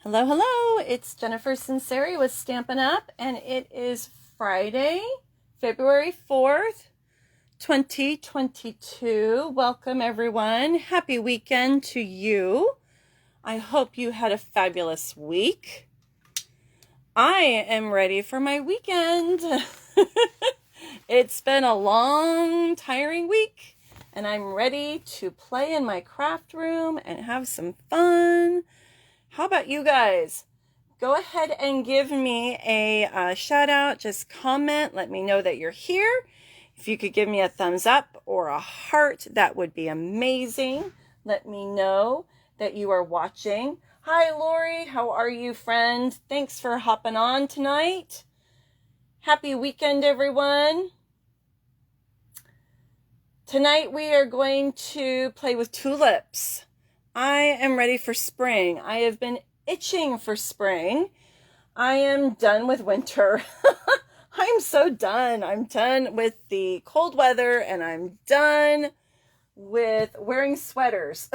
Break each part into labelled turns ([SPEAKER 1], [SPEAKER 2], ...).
[SPEAKER 1] Hello, hello. It's Jennifer Sinceri with Stampin' Up, and it is Friday, February 4th, 2022. Welcome, everyone. Happy weekend to you. I hope you had a fabulous week. I am ready for my weekend. It's been a long, tiring week, and I'm ready to play in my craft room and have some fun. How about you guys? Go ahead and give me a shout out. Just comment. Let me know that you're here. If you could give me a thumbs up or a heart, that would be amazing. Let me know that you are watching. Hi, Lori. How are you, friend? Thanks for hopping on tonight. Happy weekend, everyone. Tonight we are going to play with tulips. I am ready for spring. I have been itching for spring. I am done with winter. I'm so done. I'm done with the cold weather and I'm done with wearing sweaters.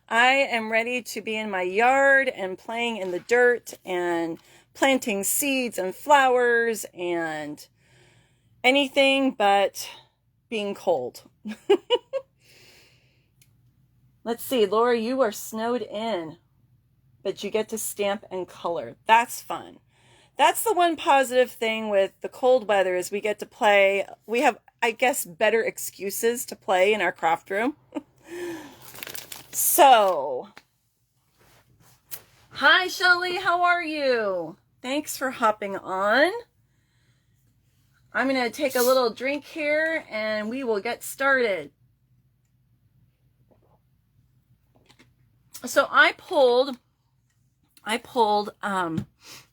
[SPEAKER 1] I am ready to be in my yard and playing in the dirt and planting seeds and flowers and anything but being cold. Let's see, Laura, you are snowed in, but you get to stamp and color. That's fun. That's the one positive thing with the cold weather is we get to play. We have, I guess, better excuses to play in our craft room. So, hi, Shelly, how are you? Thanks for hopping on. I'm going to take a little drink here and we will get started. So I pulled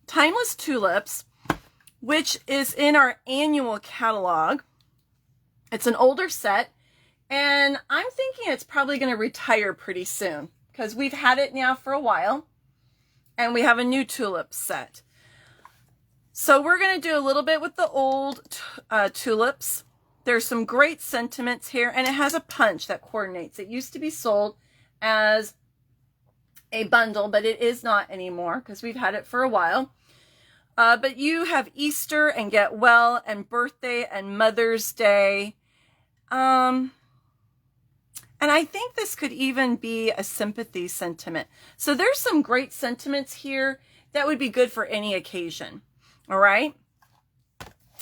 [SPEAKER 1] Timeless Tulips, which is in our annual catalog. It's an older set, and I'm thinking it's probably going to retire pretty soon because we've had it now for a while, and we have a new tulip set. So we're going to do a little bit with the old tulips. There's some great sentiments here, and it has a punch that coordinates. It used to be sold as a bundle, but it is not anymore because we've had it for a while. But you have Easter and Get Well and Birthday and Mother's Day. And I think this could even be a sympathy sentiment. So there's some great sentiments here that would be good for any occasion. All right.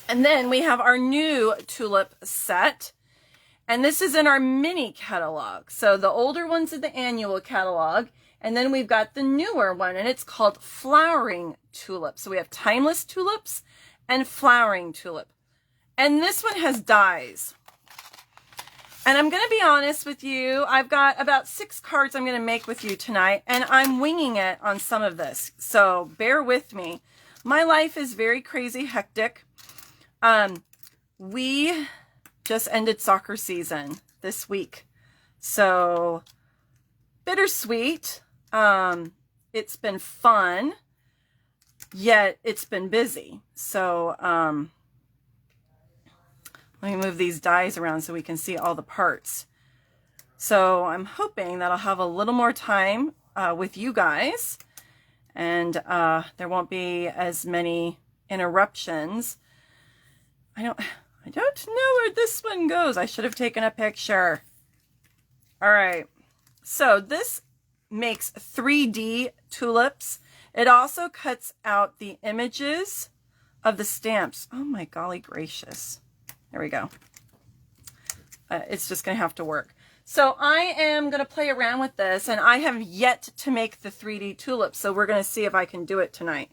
[SPEAKER 1] And then we have our new tulip set. And this is in our mini catalog. So the older one's in the annual catalog. And then we've got the newer one, and it's called Flowering Tulip. So we have Timeless Tulips and Flowering Tulip. And this one has dies. And I'm going to be honest with you. I've got about 6 cards I'm going to make with you tonight, and I'm winging it on some of this. So bear with me. My life is very crazy hectic. We just ended soccer season this week. So bittersweet. It's been fun, yet it's been busy. So, let me move these dies around so we can see all the parts. So I'm hoping that I'll have a little more time, with you guys and, there won't be as many interruptions. I don't know where this one goes. I should have taken a picture. All right. So this makes 3D tulips. It also cuts out the images of the stamps. Oh my golly gracious. There we go. It's just going to have to work. So I am going to play around with this, and I have yet to make the 3D tulips. So we're going to see if I can do it tonight.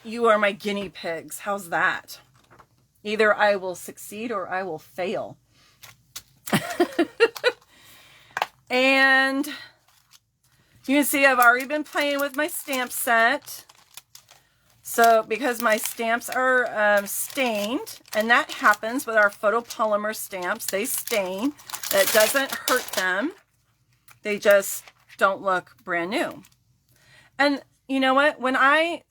[SPEAKER 1] You are my guinea pigs. How's that? Either I will succeed or I will fail. And you can see I've already been playing with my stamp set. So because my stamps are stained, and that happens with our photopolymer stamps. They stain. That doesn't hurt them. They just don't look brand new. And you know what? When I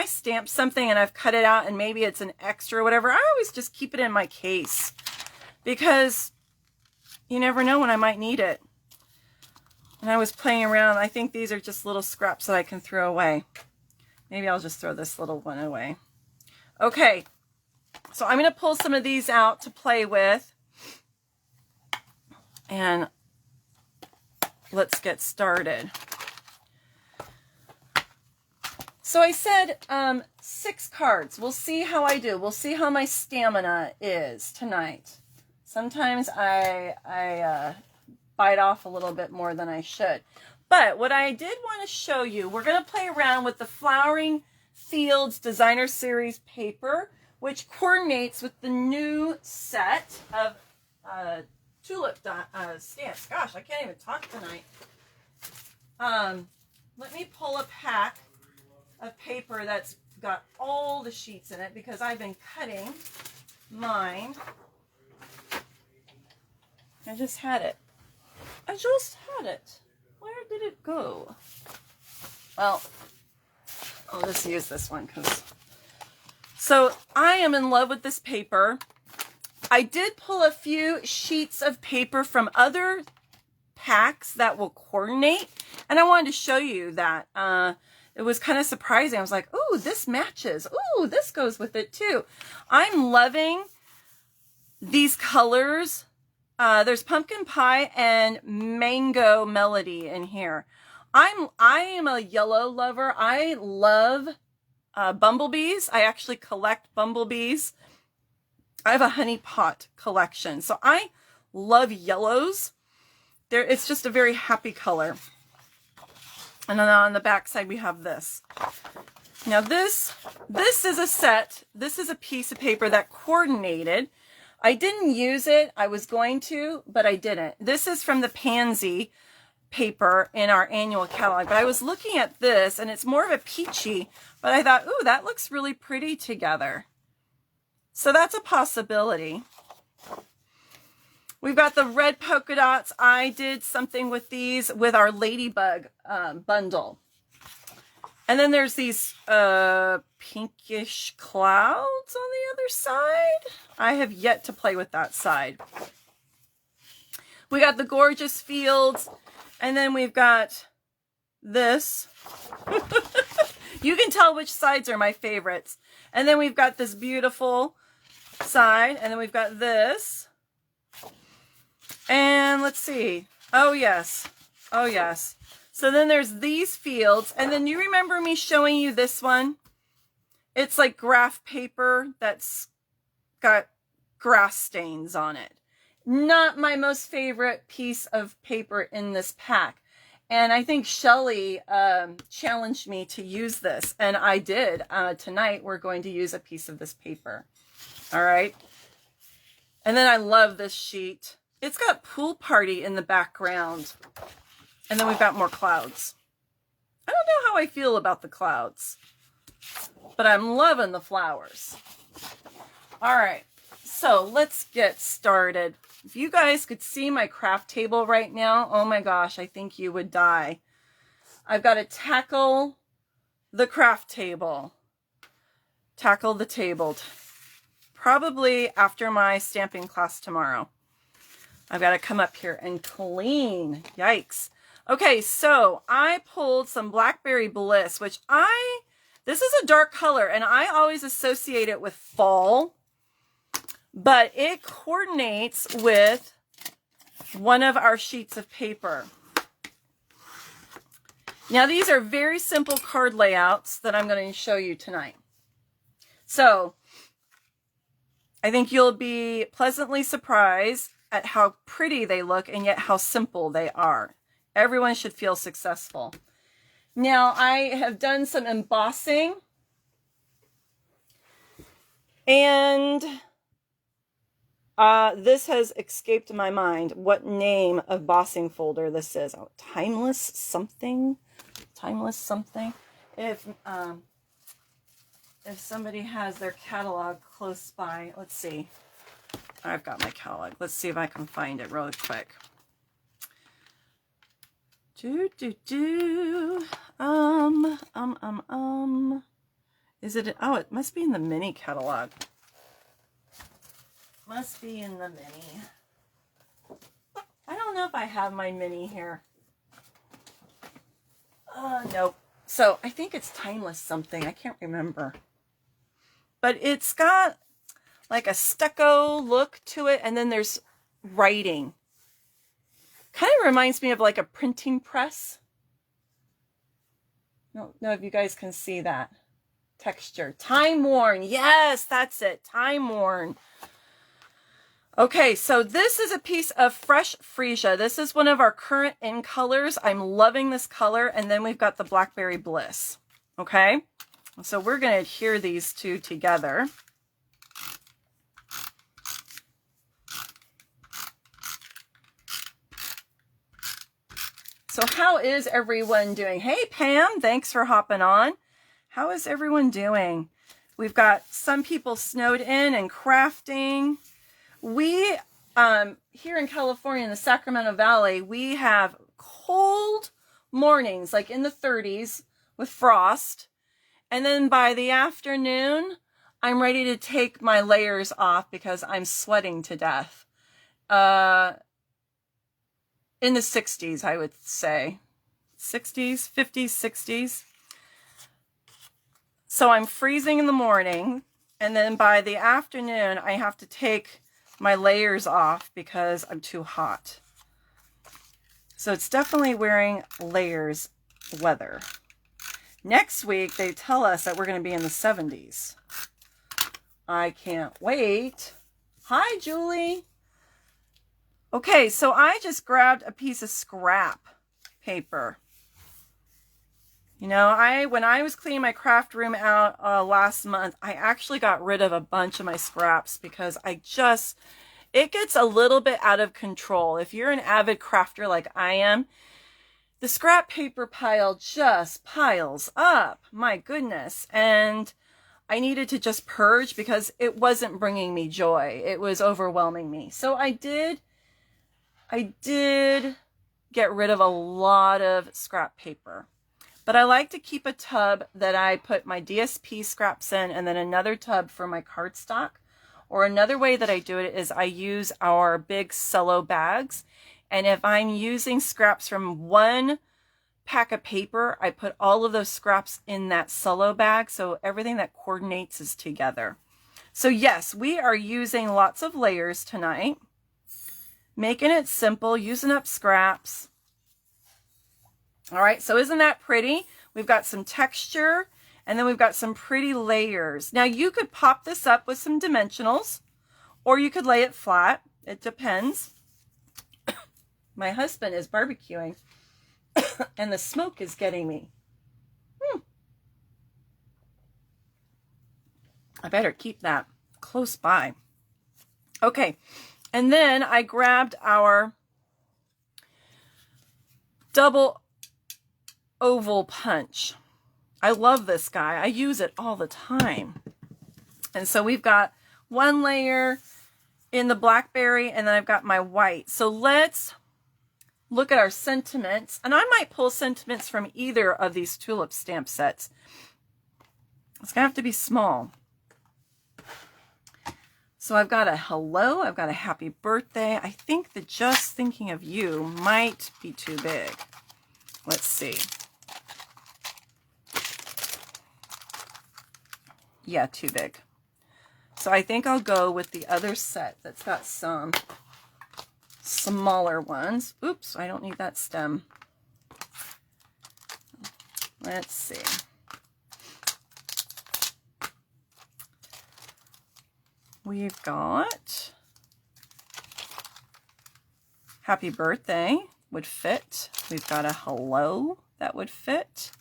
[SPEAKER 1] stamp something and I've cut it out and maybe it's an extra or whatever, I always just keep it in my case because you never know when I might need it. And I was playing around. I think these are just little scraps that I can throw away. Maybe I'll just throw this little one away. Okay, so I'm going to pull some of these out to play with. And let's get started. So I said 6 cards. We'll see how I do. We'll see how my stamina is tonight. Sometimes I bite off a little bit more than I should. But what I did want to show you, we're going to play around with the Flowering Fields Designer Series paper, which coordinates with the new set of tulip stamps. Gosh, I can't even talk tonight. Let me pull a pack of paper that's got all the sheets in it because I've been cutting mine. I just had it. Where did it go? Well, I'll just use this one because... So I am in love with this paper. I did pull a few sheets of paper from other packs that will coordinate, and I wanted to show you that. It was kind of surprising. I was like, ooh, this matches. Ooh, this goes with it too. I'm loving these colors. There's pumpkin pie and mango melody in here. I am a yellow lover. I love bumblebees. I actually collect bumblebees. I have a honey pot collection. So I love yellows. It's just a very happy color. And then on the back side we have this. Now this is a set. This is a piece of paper that coordinated. I didn't use it. I was going to, but I didn't. This is from the Pansy paper in our annual catalog. But I was looking at this, and it's more of a peachy, but I thought, ooh, that looks really pretty together. So that's a possibility. We've got the red polka dots. I did something with these with our ladybug bundle. And then there's these pinkish clouds on the other side. I have yet to play with that side. We got the gorgeous fields. And then we've got this. You can tell which sides are my favorites. And then we've got this beautiful side. And then we've got this. And let's see. Oh, yes. Oh, yes. So then there's these fields. And then you remember me showing you this one? It's like graph paper that's got grass stains on it. Not my most favorite piece of paper in this pack. And I think Shelly challenged me to use this. And I did. Tonight we're going to use a piece of this paper. All right. And then I love this sheet. It's got Pool Party in the background. And then we've got more clouds. I don't know how I feel about the clouds, but I'm loving the flowers. All right, so let's get started. If you guys could see my craft table right now, oh my gosh, I think you would die. I've got to tackle the craft table. Tackle the table. Probably after my stamping class tomorrow. I've got to come up here and clean. Yikes. Okay, so I pulled some Blackberry Bliss, which this is a dark color, and I always associate it with fall, but it coordinates with one of our sheets of paper. Now, these are very simple card layouts that I'm going to show you tonight. So, I think you'll be pleasantly surprised at how pretty they look and yet how simple they are. Everyone should feel successful. Now, I have done some embossing. And this has escaped my mind what name of embossing folder this is. Oh, Timeless something. Timeless something. If somebody has their catalog close by, let's see. I've got my catalog. Let's see if I can find it really quick. Is it? Oh, it must be in the mini catalog. Must be in the mini. I don't know if I have my mini here. Nope. So I think it's Timeless something. I can't remember. But it's got like a stucco look to it, and then there's writing. Kind of reminds me of like a printing press. No, if you guys can see that texture. Time worn. Yes, that's it. Time worn. Okay, so this is a piece of fresh freesia. This is one of our current in colors. I'm loving this color. And then we've got the Blackberry Bliss. Okay, so we're going to adhere these two together. So how is everyone doing? Hey, Pam, thanks for hopping on. How is everyone doing? We've got some people snowed in and crafting. We, here in California, in the Sacramento Valley, we have cold mornings, like in the 30s with frost. And then by the afternoon, I'm ready to take my layers off because I'm sweating to death. In the 60s, I would say. 60s, 50s, 60s. So I'm freezing in the morning, and then by the afternoon, I have to take my layers off because I'm too hot. So it's definitely wearing layers weather. Next week, they tell us that we're going to be in the 70s. I can't wait. Hi, Julie. Okay, so I just grabbed a piece of scrap paper. You know, when I was cleaning my craft room out last month, I actually got rid of a bunch of my scraps because it gets a little bit out of control. If you're an avid crafter like I am, the scrap paper pile just piles up. My goodness. And I needed to just purge because it wasn't bringing me joy. It was overwhelming me. So I did get rid of a lot of scrap paper. But I like to keep a tub that I put my DSP scraps in, and then another tub for my cardstock. Or another way that I do it is I use our big cello bags. And if I'm using scraps from one pack of paper, I put all of those scraps in that cello bag, so everything that coordinates is together. So yes, we are using lots of layers tonight. Making it simple, using up scraps. All right, so isn't that pretty? We've got some texture, and then we've got some pretty layers. Now, you could pop this up with some dimensionals, or you could lay it flat. It depends. My husband is barbecuing, and the smoke is getting me. I better keep that close by. Okay, and then I grabbed our double oval punch. I love this guy. I use it all the time. And so we've got one layer in the blackberry, and then I've got my white. So let's look at our sentiments. And I might pull sentiments from either of these tulip stamp sets. It's going to have to be small. So I've got a hello. I've got a happy birthday. I think the just thinking of you might be too big. Let's see. Yeah, too big. So I think I'll go with the other set that's got some smaller ones. Oops, I don't need that stem. Let's see. We've got happy birthday would fit. We've got a hello that would fit.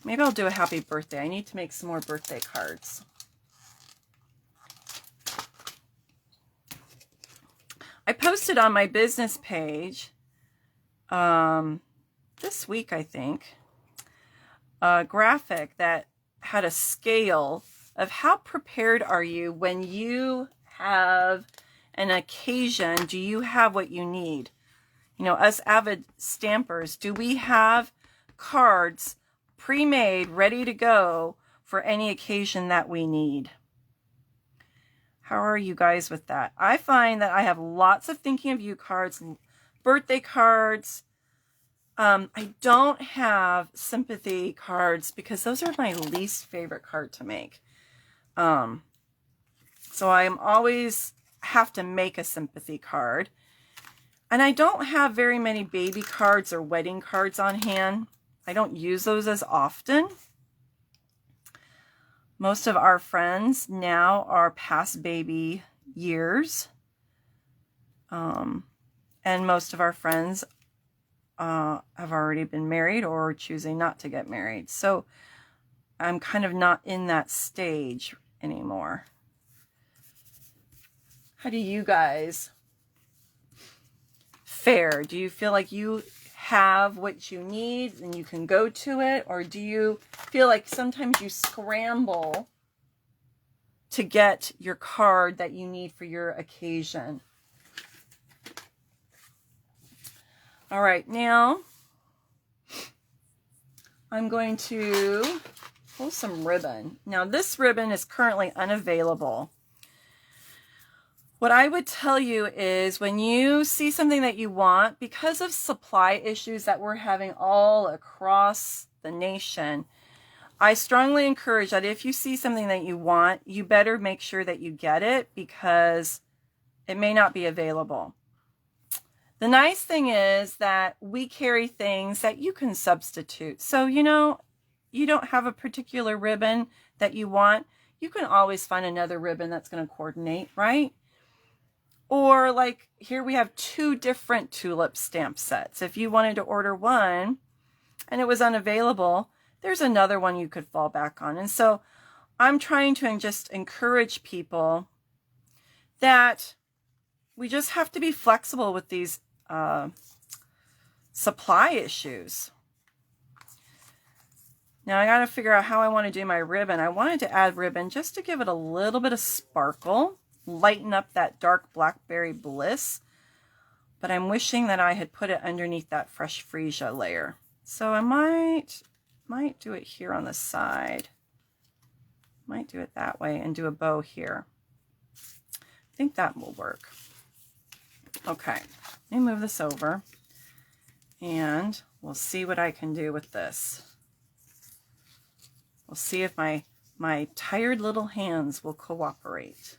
[SPEAKER 1] Maybe I'll do a happy birthday. I need to make some more birthday cards. I posted on my business page this week, I think, a graphic that had a scale of how prepared are you when you have an occasion. Do you have what you need? You know, us avid stampers, do we have cards pre-made, ready to go for any occasion that we need? How are you guys with that? I find that I have lots of thinking of you cards, birthday cards, I don't have sympathy cards because those are my least favorite card to make. So I'm always have to make a sympathy card. And I don't have very many baby cards or wedding cards on hand. I don't use those as often. Most of our friends now are past baby years. And most of our friends have already been married or choosing not to get married. So I'm kind of not in that stage anymore. How do you guys fare? Do you feel like you have what you need and you can go to it? Or do you feel like sometimes you scramble to get your card that you need for your occasion? All right, now I'm going to pull some ribbon. Now this ribbon is currently unavailable. What I would tell you is when you see something that you want, because of supply issues that we're having all across the nation, I strongly encourage that if you see something that you want, you better make sure that you get it because it may not be available. The nice thing is that we carry things that you can substitute. So, you know, you don't have a particular ribbon that you want, you can always find another ribbon that's going to coordinate, right? Or like here we have 2 different tulip stamp sets. If you wanted to order one and it was unavailable, there's another one you could fall back on. And so I'm trying to just encourage people that we just have to be flexible with these supply issues. Now I got to figure out how I want to do my ribbon. I wanted to add ribbon just to give it a little bit of sparkle, lighten up that dark Blackberry Bliss, but I'm wishing that I had put it underneath that fresh freesia layer. So I might do it here on the side. Might do it that way and do a bow here. I think that will work. Okay, let me move this over and we'll see what I can do with this. We'll see if my tired little hands will cooperate.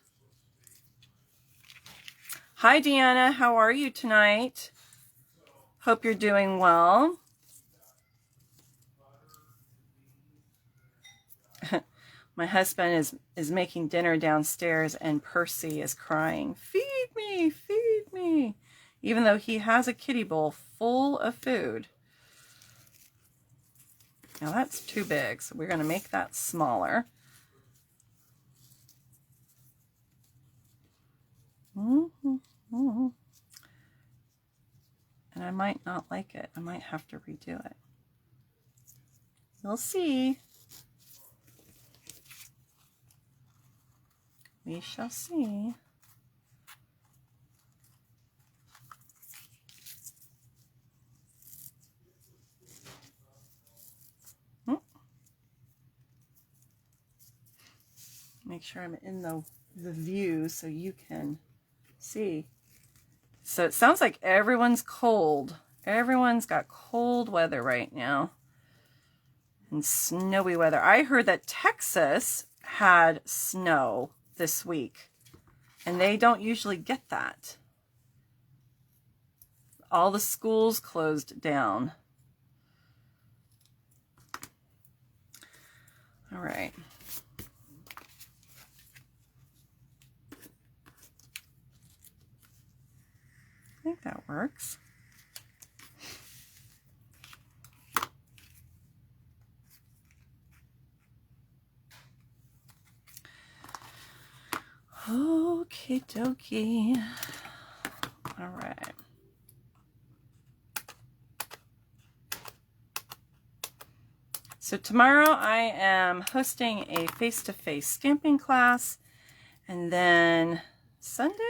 [SPEAKER 1] Hi, Deanna. How are you tonight? Hope you're doing well. My husband is making dinner downstairs and Percy is crying, "Feed me, feed me," even though he has a kiddie bowl full of food. Now that's too big, so we're going to make that smaller. And I might not like it. I might have to redo it. We'll see. We shall see. Make sure I'm in the view so you can see. So it sounds like everyone's cold. Everyone's got cold weather right now and snowy weather. I heard that Texas had snow this week and they don't usually get that. All the schools closed down. All right. I think that works. Okie dokie. All right. So tomorrow I am hosting a face-to-face stamping class, and then Sunday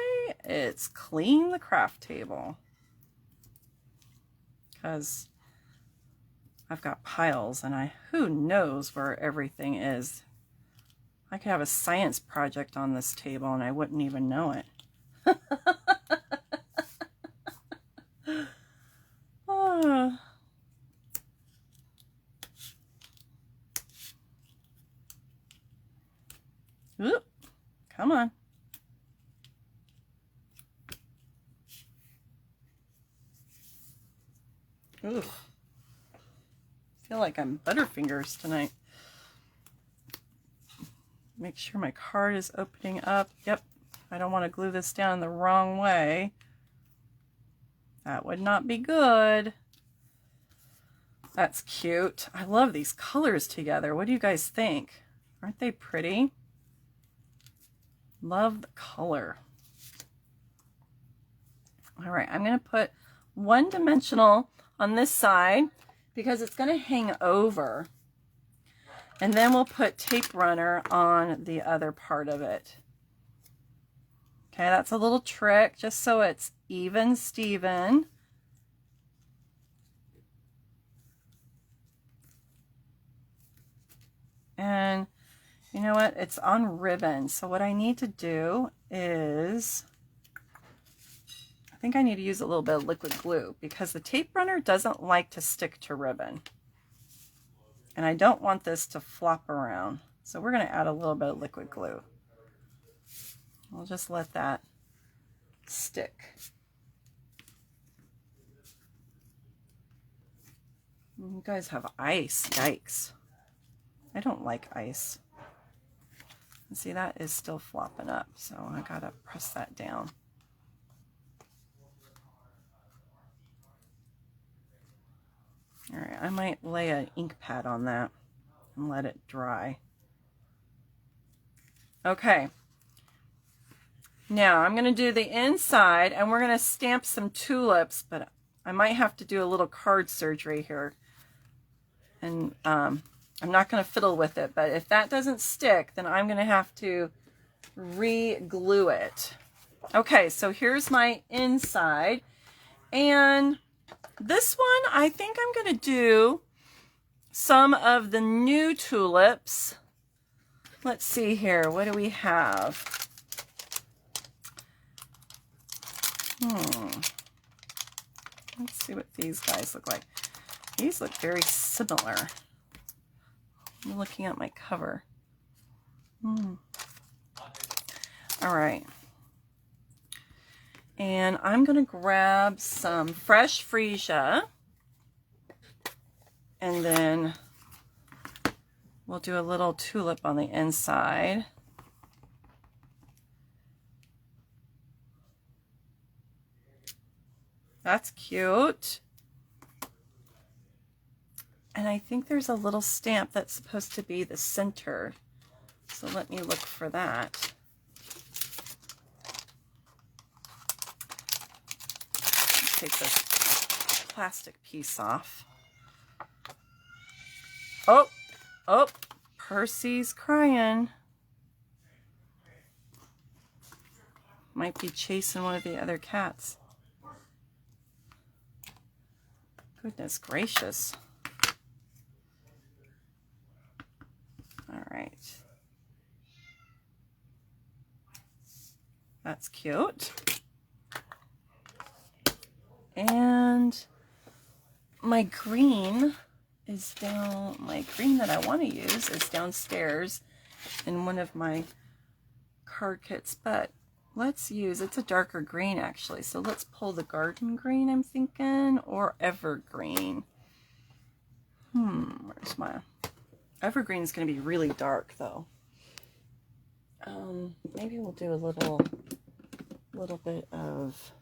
[SPEAKER 1] it's clean the craft table because I've got piles and who knows where everything is. I could have a science project on this table and I wouldn't even know it. Oop, come on. Ooh. Feel like I'm Butterfingers tonight. Make sure my card is opening up. Yep. I don't want to glue this down the wrong way. That would not be good. That's cute. I love these colors together. What do you guys think? Aren't they pretty? Love the color. All right, I'm going to put one dimensional on this side because it's going to hang over. And then we'll put tape runner on the other part of it. Okay, that's a little trick just so it's even Steven. And you know what? It's on ribbon. So what I need to do is, I think I need to use a little bit of liquid glue because the tape runner doesn't like to stick to ribbon. And I don't want this to flop around. So we're going to add a little bit of liquid glue. We'll just let that stick. You guys have ice. Yikes. I don't like ice. See, that is still flopping up, so I gotta press that down. All right, I might lay an ink pad on that and let it dry. Okay. Now I'm going to do the inside and we're going to stamp some tulips, but I might have to do a little card surgery here. And I'm not going to fiddle with it, but if that doesn't stick, then I'm going to have to re-glue it. Okay, so here's my inside. And this one, I think I'm going to do some of the new tulips. Let's see here. What do we have? Let's see what these guys look like. These look very similar. I'm looking at my cover. All right. And I'm going to grab some fresh freesia. And then we'll do a little tulip on the inside. That's cute. And I think there's a little stamp that's supposed to be the center. So let me look for that. Take this plastic piece off. Oh, Percy's crying. Might be chasing one of the other cats. Goodness gracious. All right. That's cute. And my green is down, my green that I want to use is downstairs in one of my card kits, but let's use, it's a darker green actually, so let's pull the garden green, I'm thinking, or evergreen. Where's my, evergreen's going to be really dark though. Maybe we'll do a little bit of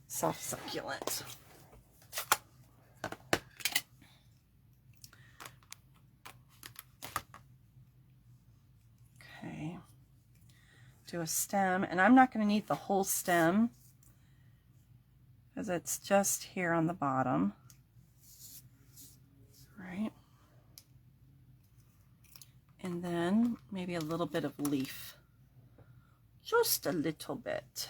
[SPEAKER 1] soft succulent. Okay, do a stem, and I'm not going to need the whole stem because it's just here on the bottom. Right, and then maybe a little bit of leaf, just a little bit.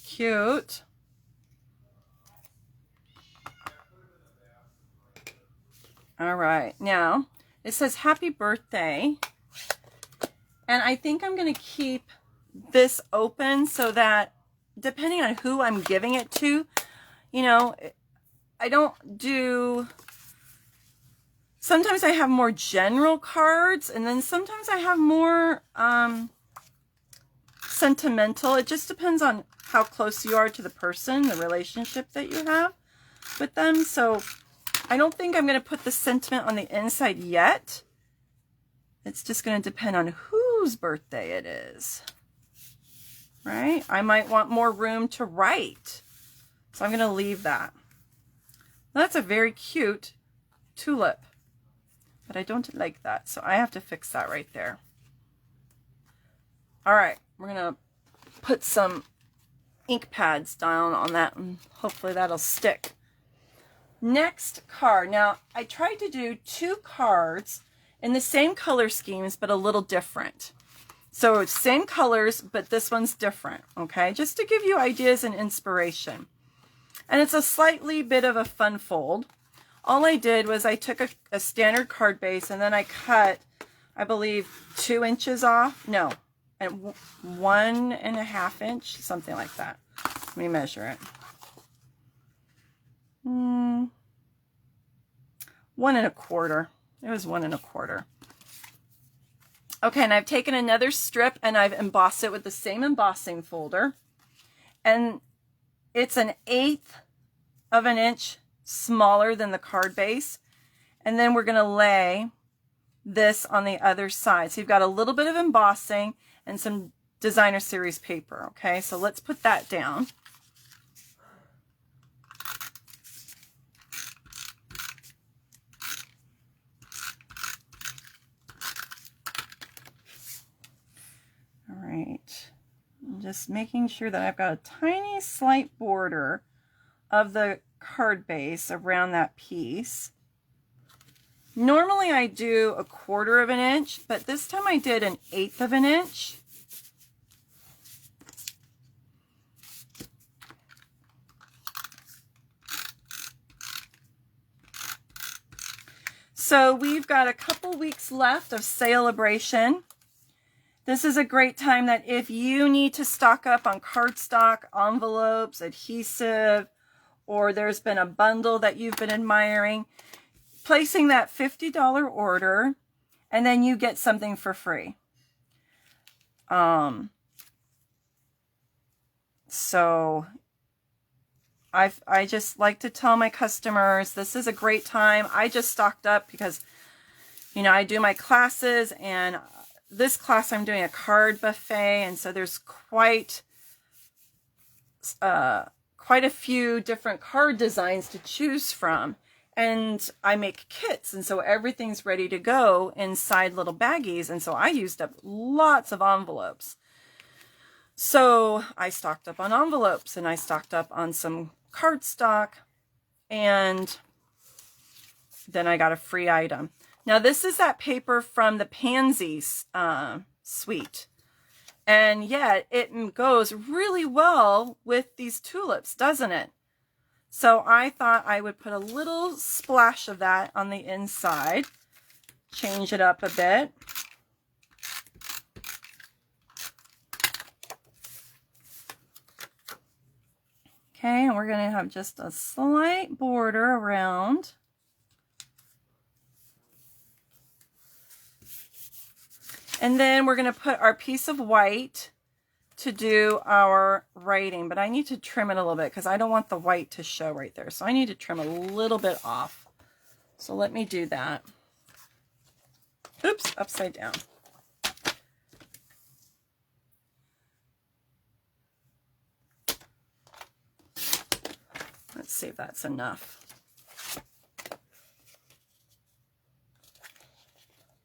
[SPEAKER 1] Cute. All right, now it says happy birthday, and I think I'm going to keep this open so that depending on who I'm giving it to, you know, I don't do, sometimes I have more general cards, and then sometimes I have more sentimental. It just depends on how close you are to the person, the relationship that you have with them. So I don't think I'm going to put the sentiment on the inside yet. It's just going to depend on whose birthday it is, right? I might want more room to write, so I'm going to leave that. That's a very cute tulip, but I don't like that, so I have to fix that right there. All right, we're going to put some ink pads down on that, and hopefully that'll stick. Next card. Now, I tried to do 2 cards in the same color schemes, but a little different. So it's same colors, but this one's different, okay? Just to give you ideas and inspiration. And it's a slightly bit of a fun fold. All I did was I took a standard card base, and then I cut, I believe, 2 inches off. No, and 1.5 inch, something like that. Let me measure it. 1 1/4. It was 1 1/4. Okay, and I've taken another strip and I've embossed it with the same embossing folder. And it's 1/8 of an inch smaller than the card base. And then we're going to lay this on the other side. So you've got a little bit of embossing and some designer series paper. Okay, so let's put that down. Right, I'm just making sure that I've got a tiny slight border of the card base around that piece. Normally I do 1/4 of an inch, but this time I did 1/8 of an inch. So we've got a couple weeks left of Sale-a-bration. This is a great time that if you need to stock up on cardstock, envelopes, adhesive, or there's been a bundle that you've been admiring, placing that $50 order, and then you get something for free. So I just like to tell my customers, this is a great time. I just stocked up because, you know, I do my classes, and this class I'm doing a card buffet, and so there's quite a few different card designs to choose from, and I make kits, and so everything's ready to go inside little baggies, and so I used up lots of envelopes. So I stocked up on envelopes, and I stocked up on some cardstock, and then I got a free item. Now, this is that paper from the Pansies suite. And yet, it goes really well with these tulips, doesn't it? So I thought I would put a little splash of that on the inside. Change it up a bit. Okay, and we're going to have just a slight border around. And then we're going to put our piece of white to do our writing, but I need to trim it a little bit because I don't want the white to show right there. So I need to trim a little bit off. So let me do that. Oops, upside down. Let's see if that's enough.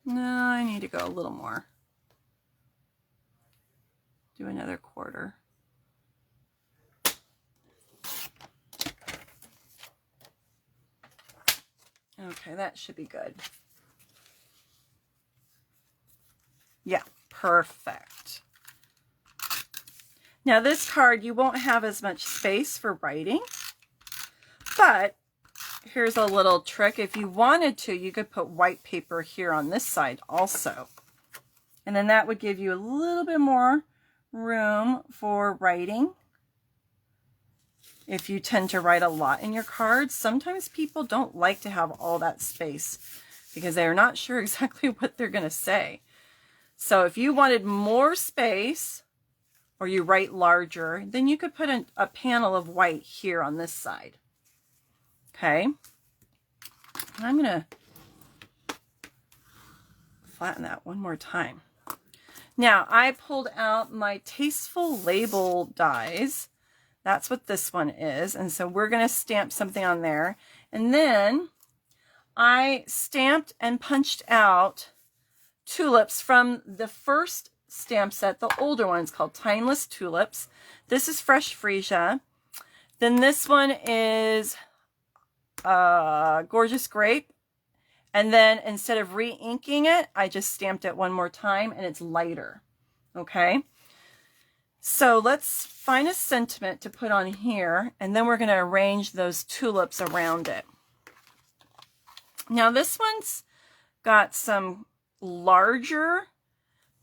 [SPEAKER 1] No, I need to go a little more. Do another 1/4. Okay, that should be good. Yeah, perfect. Now this card, you won't have as much space for writing, but here's a little trick. If you wanted to, you could put white paper here on this side also. And then that would give you a little bit more room for writing. If you tend to write a lot in your cards, sometimes people don't like to have all that space because they're not sure exactly what they're going to say. So if you wanted more space or you write larger, then you could put a panel of white here on this side. Okay. I'm going to flatten that one more time. Now I pulled out my Tasteful Label dies. That's what this one is. And so we're going to stamp something on there. And then I stamped and punched out tulips from the first stamp set, the older one's called Timeless Tulips. This is Fresh Freesia. Then this one is Gorgeous Grape. And then instead of re-inking it, I just stamped it one more time and it's lighter. Okay. So let's find a sentiment to put on here, and then we're going to arrange those tulips around it. Now this one's got some larger,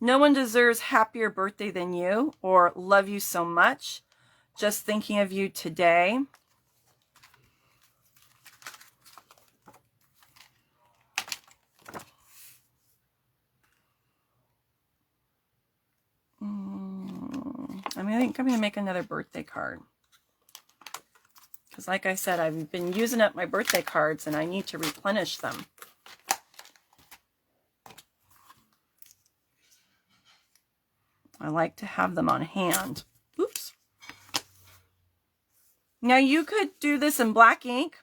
[SPEAKER 1] no one deserves happier birthday than you, or love you so much, just thinking of you today. I think I'm going to make another birthday card. Because like I said, I've been using up my birthday cards and I need to replenish them. I like to have them on hand. Oops. Now you could do this in black ink.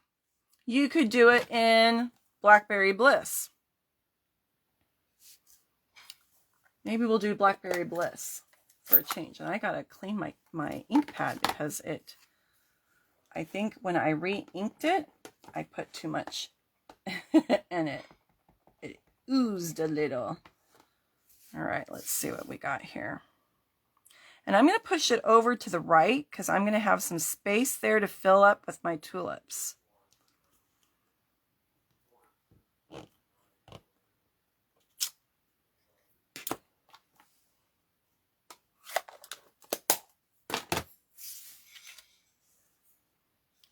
[SPEAKER 1] You could do it in Blackberry Bliss. Maybe we'll do Blackberry Bliss for a change. And I gotta clean my ink pad because I think when I re-inked it, I put too much and it oozed a little. All right, let's see what we got here. And I'm gonna push it over to the right because I'm gonna have some space there to fill up with my tulips.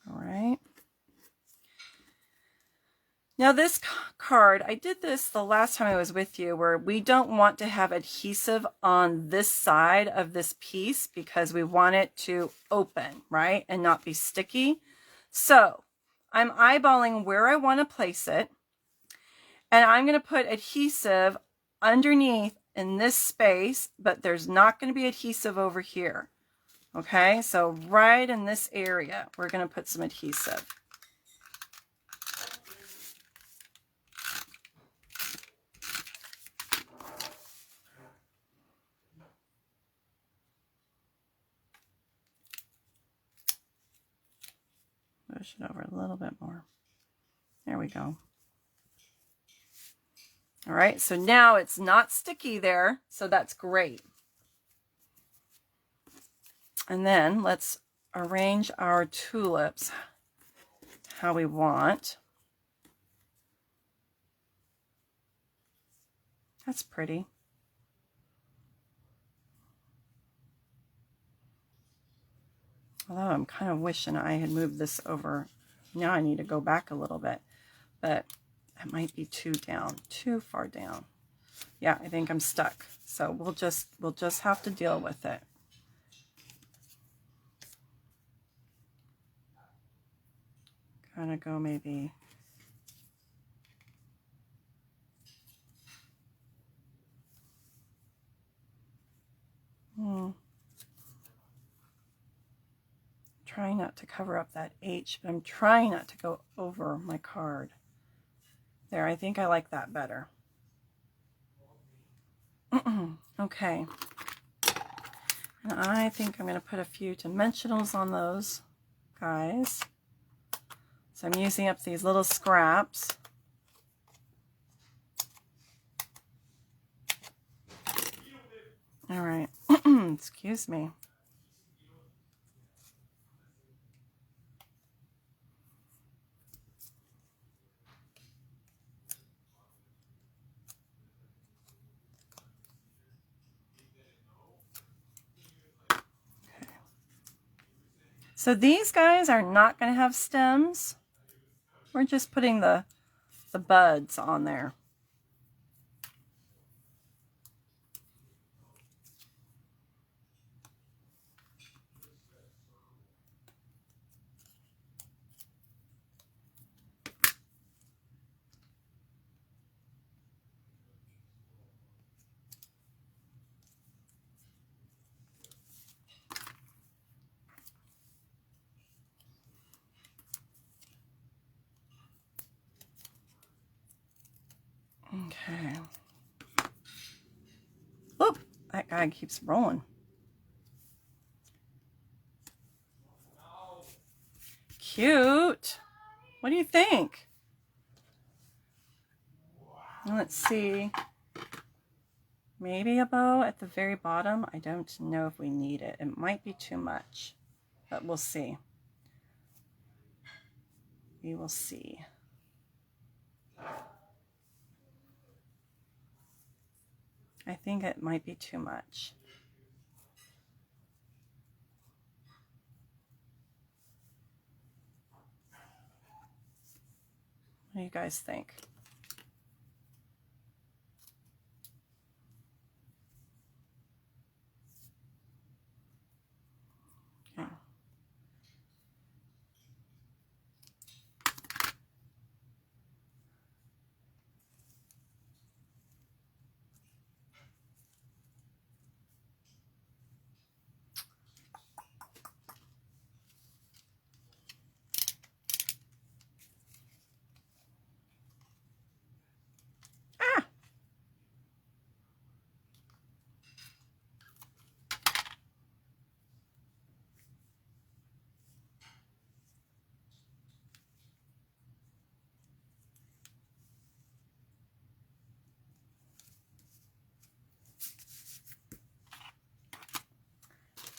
[SPEAKER 1] All right. Now this card, I did this the last time I was with you, where we don't want to have adhesive on this side of this piece because we want it to open, right? And not be sticky. So I'm eyeballing where I want to place it. And I'm going to put adhesive underneath in this space, but there's not going to be adhesive over here. Okay, so right in this area, we're going to put some adhesive. Push it over a little bit more. There we go. All right, so now it's not sticky there, so that's great. And then let's arrange our tulips how we want. That's pretty. Although I'm kind of wishing I had moved this over. Now I need to go back a little bit, but that might be too far down. Yeah, I think I'm stuck. So we'll just have to deal with it. Kind of go maybe trying not to cover up that H, but I'm trying not to go over my card. There, I think I like that better. Okay. And I think I'm going to put a few dimensionals on those guys. So I'm using up these little scraps. All right. Excuse me. So these guys are not going to have stems. We're just putting the buds on there. Okay. Oh, that guy keeps rolling. Cute. What do you think? Let's see. Maybe a bow at the very bottom. I don't know if we need it. It might be too much, but we'll see. We will see. I think it might be too much. What do you guys think? Okay.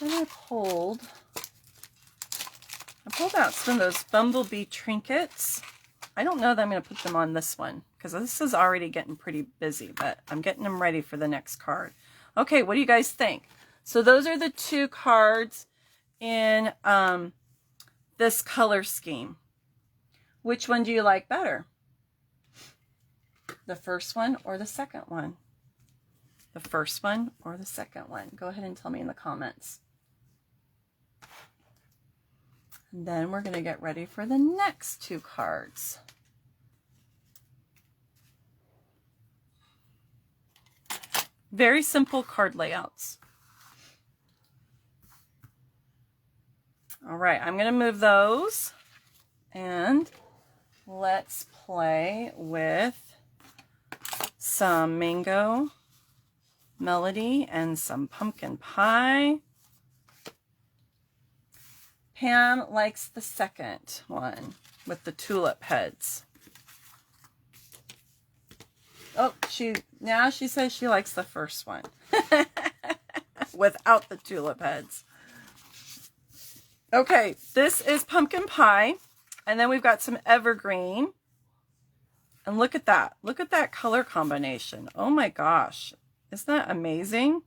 [SPEAKER 1] Then I pulled out some of those bumblebee trinkets. I don't know that I'm going to put them on this one because this is already getting pretty busy, but I'm getting them ready for the next card. Okay, what do you guys think? So those are the two cards in this color scheme. Which one do you like better? The first one or the second one? The first one or the second one? Go ahead and tell me in the comments. And then we're going to get ready for the next two cards. Very simple card layouts. All right, I'm going to move those and let's play with some mango melody and some pumpkin pie. Pam likes the second one with the tulip heads. Oh, now she says she likes the first one without the tulip heads. Okay, this is pumpkin pie, and then we've got some evergreen. And look at that. Look at that color combination. Oh my gosh. Isn't that amazing?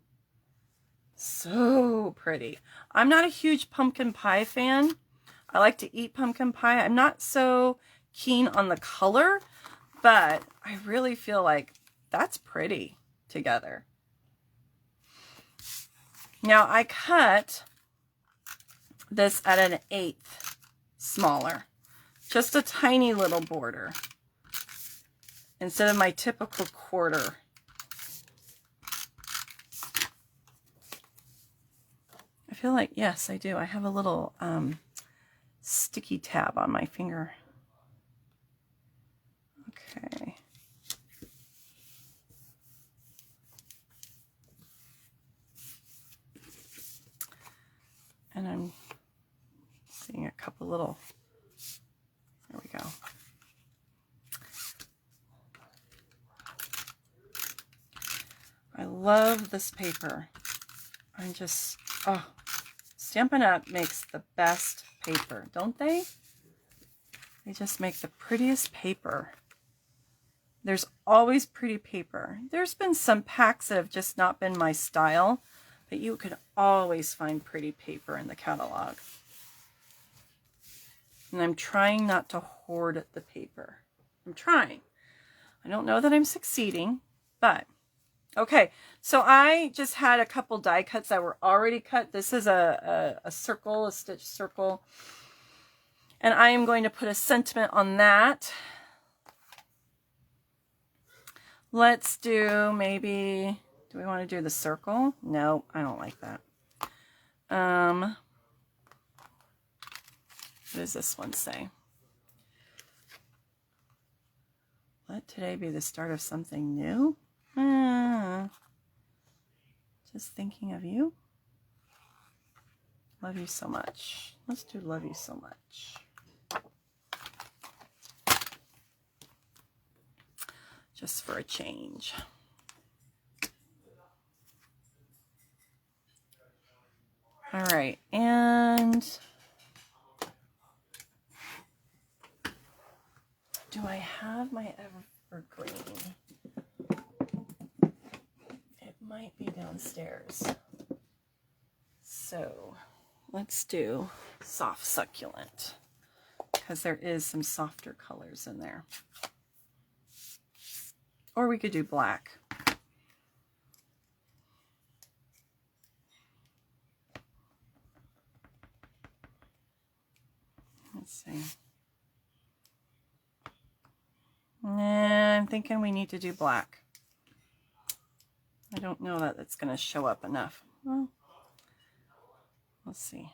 [SPEAKER 1] So pretty. I'm not a huge pumpkin pie fan. I like to eat pumpkin pie. I'm not so keen on the color, but I really feel like that's pretty together. Now I cut this at an 1/8 smaller. Just a tiny little border instead of my typical 1/4. I feel like, yes, I do. I have a little sticky tab on my finger. Okay. And I'm seeing a couple little, there we go. I love this paper. I'm just, oh, Stampin' Up! Makes the best paper, don't they? They just make the prettiest paper. There's always pretty paper. There's been some packs that have just not been my style, but you can always find pretty paper in the catalog. And I'm trying not to hoard the paper. I'm trying. I don't know that I'm succeeding, but okay. So I just had a couple die cuts that were already cut. This is a circle, a stitch circle. And I am going to put a sentiment on that. Let's do maybe, do we want to do the circle? No, I don't like that. What does this one say? Let today be the start of something new? Just thinking of you. Love you so much. Let's do love you so much. Just for a change. All right, and do I have my evergreen? It might be downstairs. So let's do soft succulent because there is some softer colors in there. Or we could do black. Let's see. Nah, I'm thinking we need to do black. I don't know that it's going to show up enough. Well, let's see.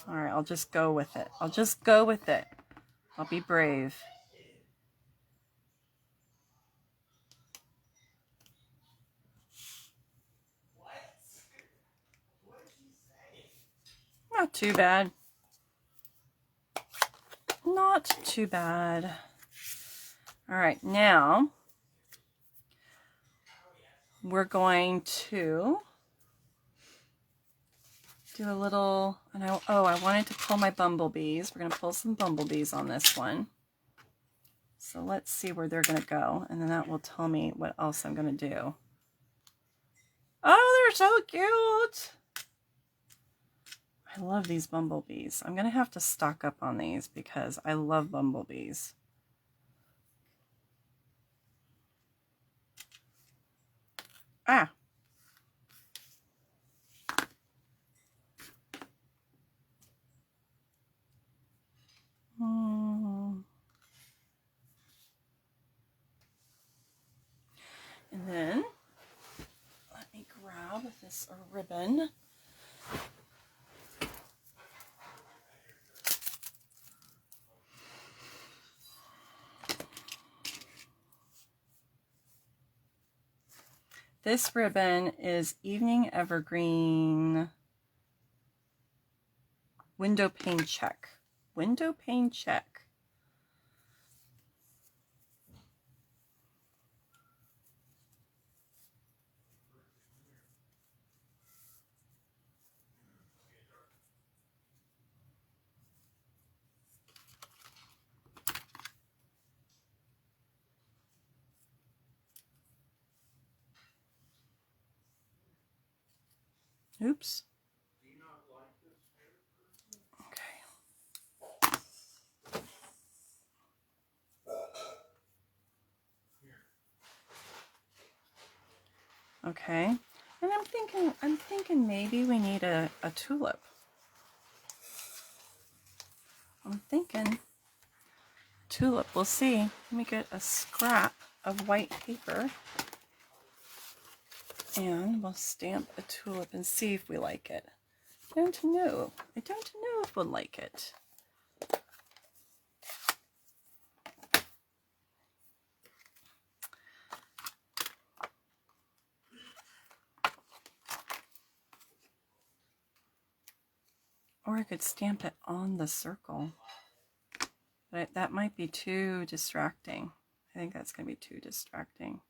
[SPEAKER 1] All right, I'll just go with it. I'll just go with it. I'll be brave. Not too bad. Not too bad. All right, now we're going to do a little, and I wanted to pull my bumblebees. We're going to pull some bumblebees on this one. So let's see where they're going to go, and then that will tell me what else I'm going to do. Oh, they're so cute. I love these bumblebees. I'm going to have to stock up on these because I love bumblebees. Ah. And then let me grab this ribbon. This ribbon is Evening Evergreen Window Pane Check. Window Pane Check. Oops. Okay. Okay. And I'm thinking maybe we need a tulip. I'm thinking tulip. We'll see. Let me get a scrap of white paper and we'll stamp a tulip and see if we like it. I don't know if we'll like it. Or I could stamp it on the circle. But that might be too distracting. I think that's going to be too distracting.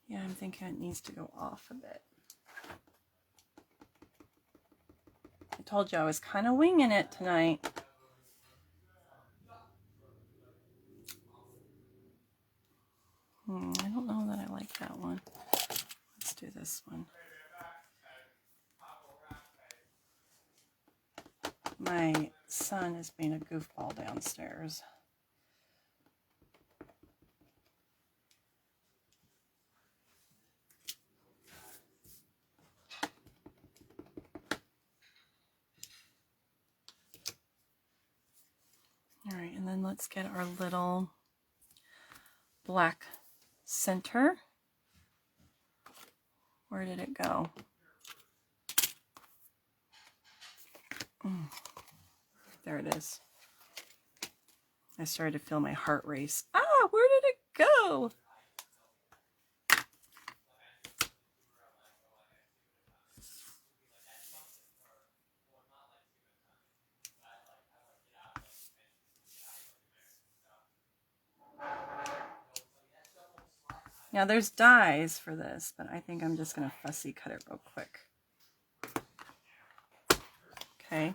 [SPEAKER 1] Yeah, I'm thinking it needs to go off a bit. I told you I was kind of winging it tonight. I don't know that I like that one. Let's do this one. My son is being a goofball downstairs. All right, and then let's get our little black center. Where did it go? There it is. I started to feel my heart race. Ah, where did it go? Now there's dies for this, but I think I'm just going to fussy cut it real quick. Okay,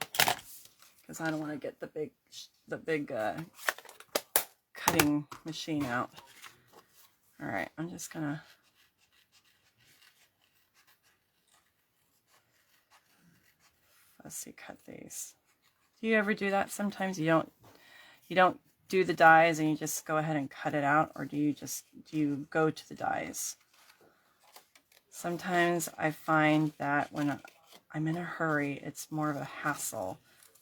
[SPEAKER 1] because I don't want to get the big cutting machine out. All right, I'm just going to fussy cut these. Do you ever do that? Sometimes you don't do the dies and you just go ahead and cut it out, or do you go to the dies? Sometimes I find that when I'm in a hurry, it's more of a hassle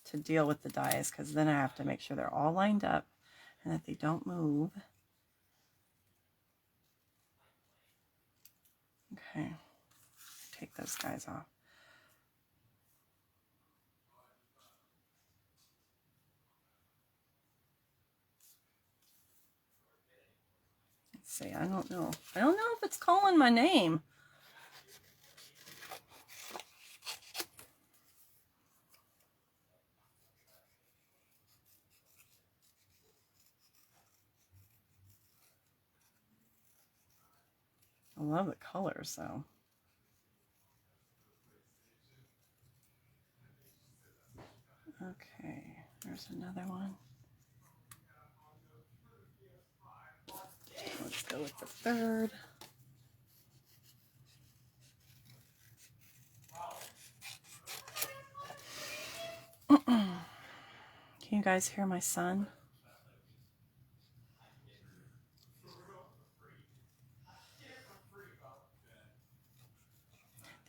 [SPEAKER 1] to deal with the dies, because then I have to make sure they're all lined up and that they don't move. Okay, take those guys off. See, I don't know if it's calling my name. I love the colors though. Okay, there's another one. Let's go with the third. Can you guys hear my son?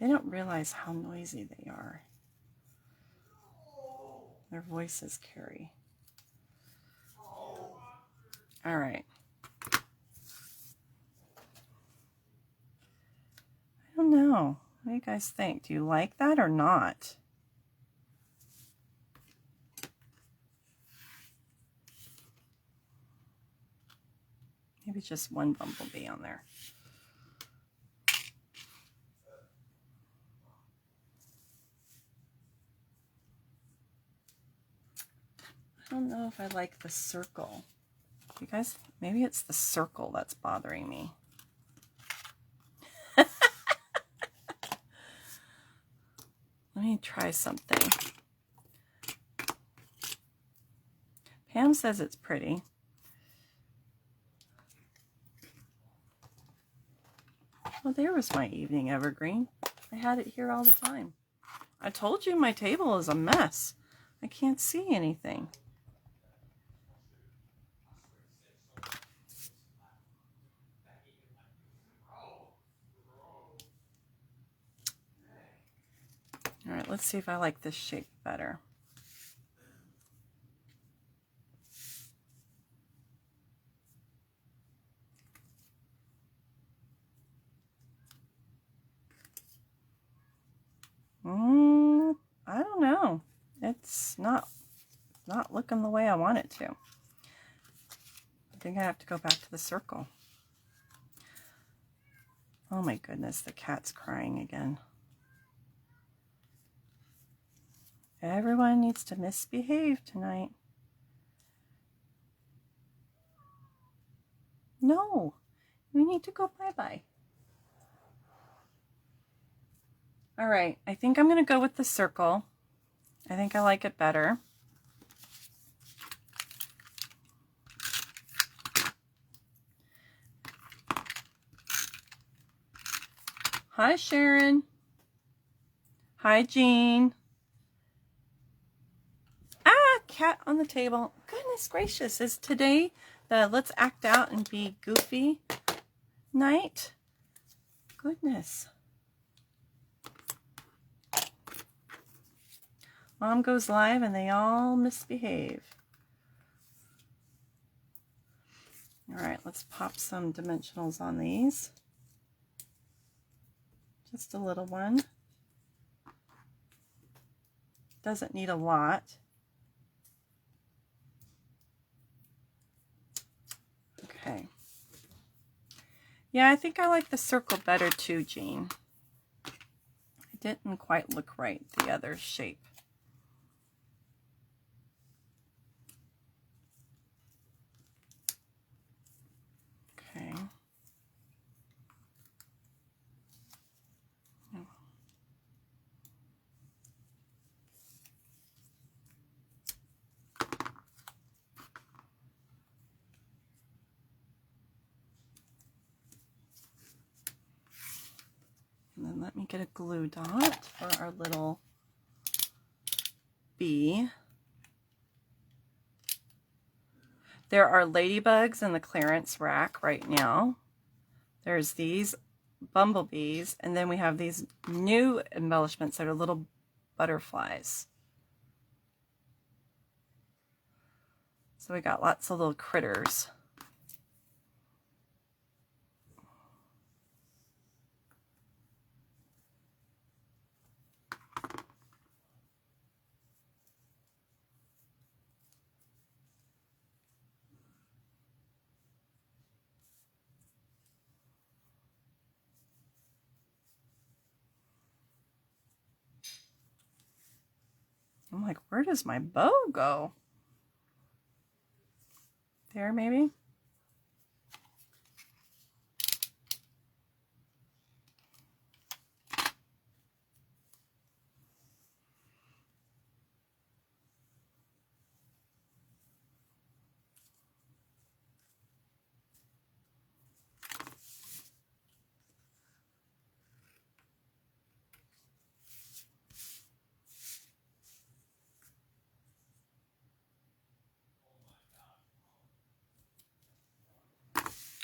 [SPEAKER 1] They don't realize how noisy they are. Their voices carry. All right. I don't know. What do you guys think? Do you like that or not? Maybe just one bumblebee on there. I don't know if I like the circle. You guys, maybe it's the circle that's bothering me. Let me try something. Pam says it's pretty. Well, there was my evening evergreen. I had it here all the time. I told you my table is a mess. I can't see anything. All right, let's see if I like this shape better. I don't know. It's not looking the way I want it to. I think I have to go back to the circle. Oh my goodness, the cat's crying again. Everyone needs to misbehave tonight. No, we need to go bye-bye. All right, I think I'm going to go with the circle. I think I like it better. Hi, Sharon. Hi, Jean. Ah, cat on the table. Goodness gracious, is today the let's act out and be goofy night? Goodness. Mom goes live and they all misbehave. All right, let's pop some dimensionals on these. Just a little one. Doesn't need a lot. Okay. Yeah, I think I like the circle better too, Jean. It didn't quite look right, the other shape. Okay. And then let me get a glue dot for our little bee. There are ladybugs in the clearance rack right now. There's these bumblebees, and then we have these new embellishments that are little butterflies. So we got lots of little critters. I'm like, where does my bow go? There, maybe?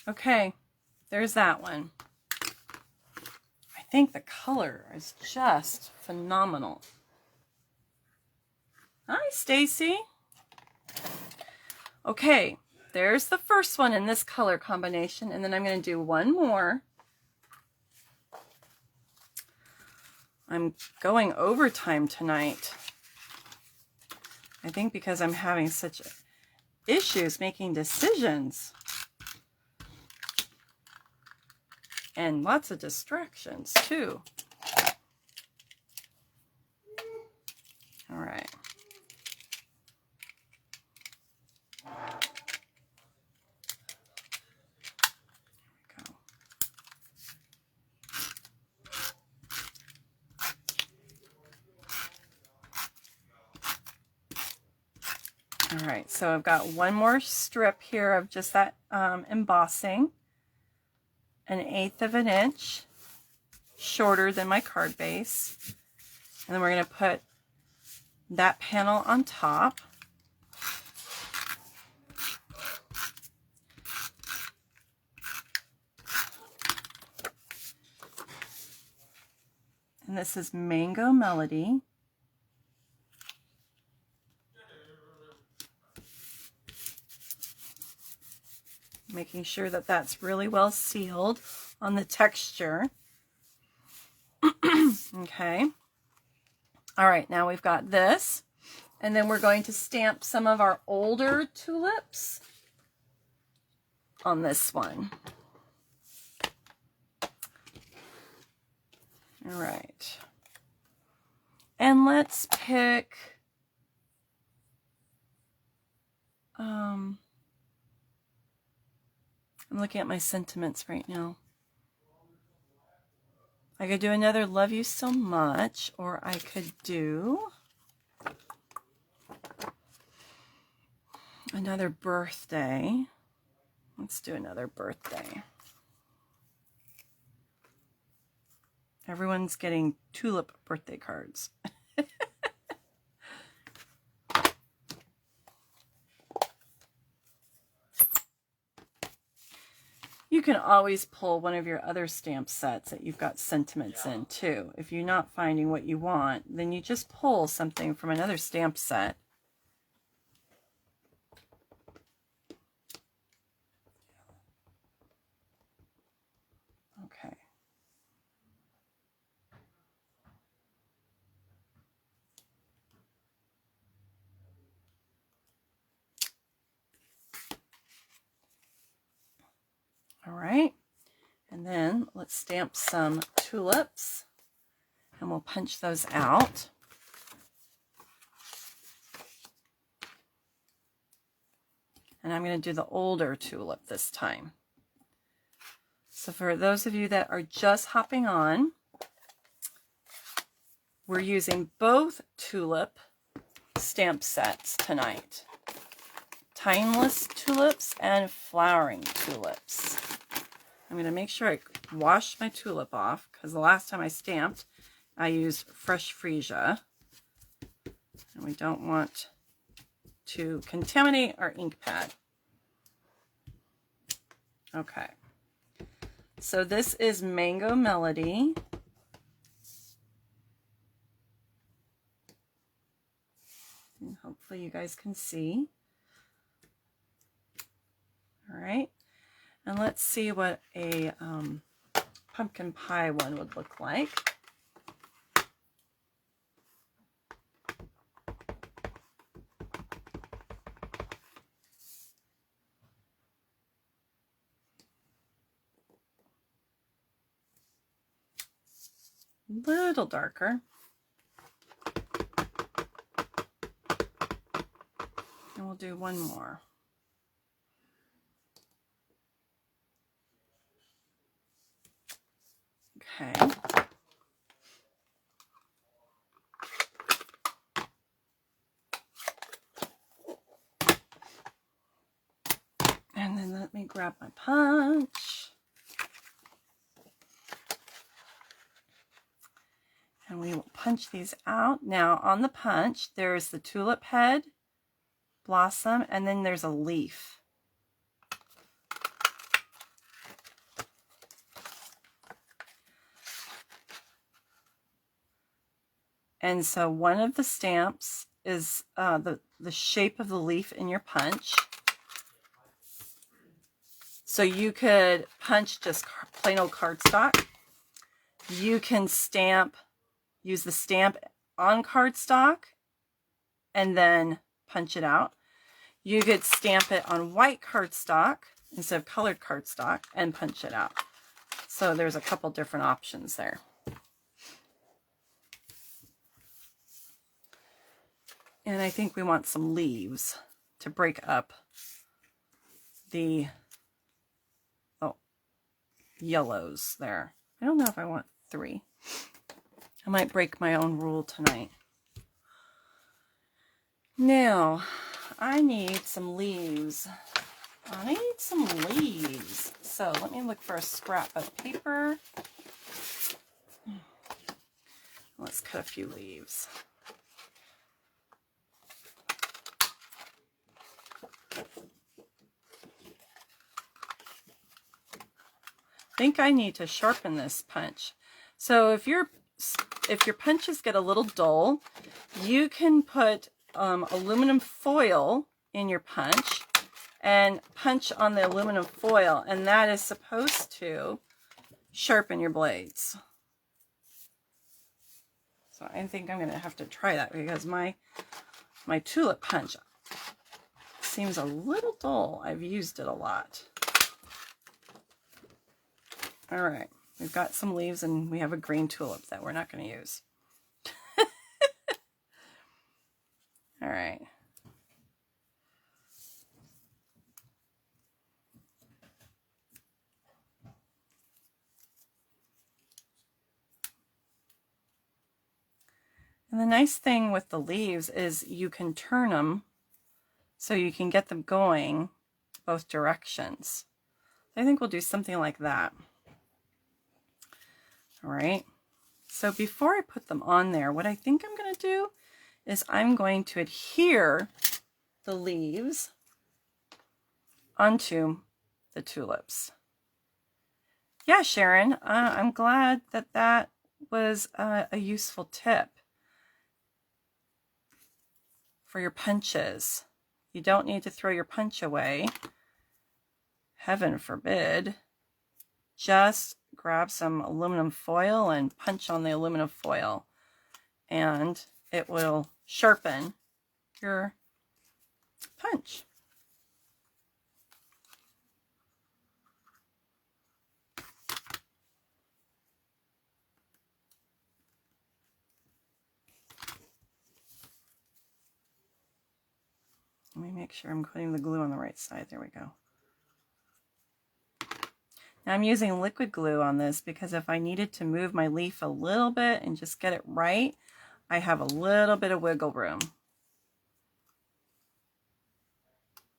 [SPEAKER 1] Okay, there's that one. I think the color is just phenomenal. Hi, Stacy. Okay, there's the first one in this color combination, and then I'm going to do one more. I'm going overtime tonight. I think because I'm having such issues making decisions. And lots of distractions too. All right. There we go. All right, so I've got one more strip here of just that embossing. 1/8 of an inch shorter than my card base. And then we're going to put that panel on top. And this is Mango Melody. Making sure that that's really well sealed on the texture. Okay. All right, now we've got this. And then we're going to stamp some of our older tulips on this one. All right. And let's pick I'm looking at my sentiments right now. I could do another Love You So Much, or I could do Another birthday. Let's do another birthday. Everyone's getting tulip birthday cards. You can always pull one of your other stamp sets that you've got sentiments in too. If you're not finding what you want, then you just pull something from another stamp set. Okay. All right. And then let's stamp some tulips and we'll punch those out. And I'm going to do the older tulip this time. So for those of you that are just hopping on, we're using both tulip stamp sets tonight. Timeless tulips and flowering tulips. I'm going to make sure I wash my tulip off because the last time I stamped, I used fresh freesia. And we don't want to contaminate our ink pad. Okay. So this is Mango Melody. And hopefully you guys can see. All right. And let's see what a pumpkin pie one would look like. A little darker. And we'll do one more. Okay. And then let me grab my punch. And we will punch these out. Now on the punch, there's the tulip head, blossom, and then there's a leaf. And so one of the stamps is the shape of the leaf in your punch. So you could punch just plain old cardstock. You can stamp, use the stamp on cardstock and then punch it out. You could stamp it on white cardstock instead of colored cardstock and punch it out. So there's a couple different options there. And I think we want some leaves to break up the yellows there. I don't know if I want 3. I might break my own rule tonight. Now, I need some leaves. I need some leaves. So let me look for a scrap of paper. Let's cut a few leaves. I think I need to sharpen this punch. So if your punches get a little dull, you can put aluminum foil in your punch and punch on the aluminum foil, and that is supposed to sharpen your blades. So I think I'm going to have to try that because my tulip punch seems a little dull. I've used it a lot. All right, we've got some leaves and we have a green tulip that we're not going to use. All right. And the nice thing with the leaves is you can turn them so you can get them going both directions. I think we'll do something like that. All right. So before I put them on there, what I think I'm going to do is I'm going to adhere the leaves onto the tulips. Yeah, Sharon, I'm glad that that was a useful tip for your punches. You don't need to throw your punch away. Heaven forbid. Just grab some aluminum foil and punch on the aluminum foil, and it will sharpen your punch. Let me make sure I'm putting the glue on the right side. There we go. Now I'm using liquid glue on this because if I needed to move my leaf a little bit and just get it right, I have a little bit of wiggle room.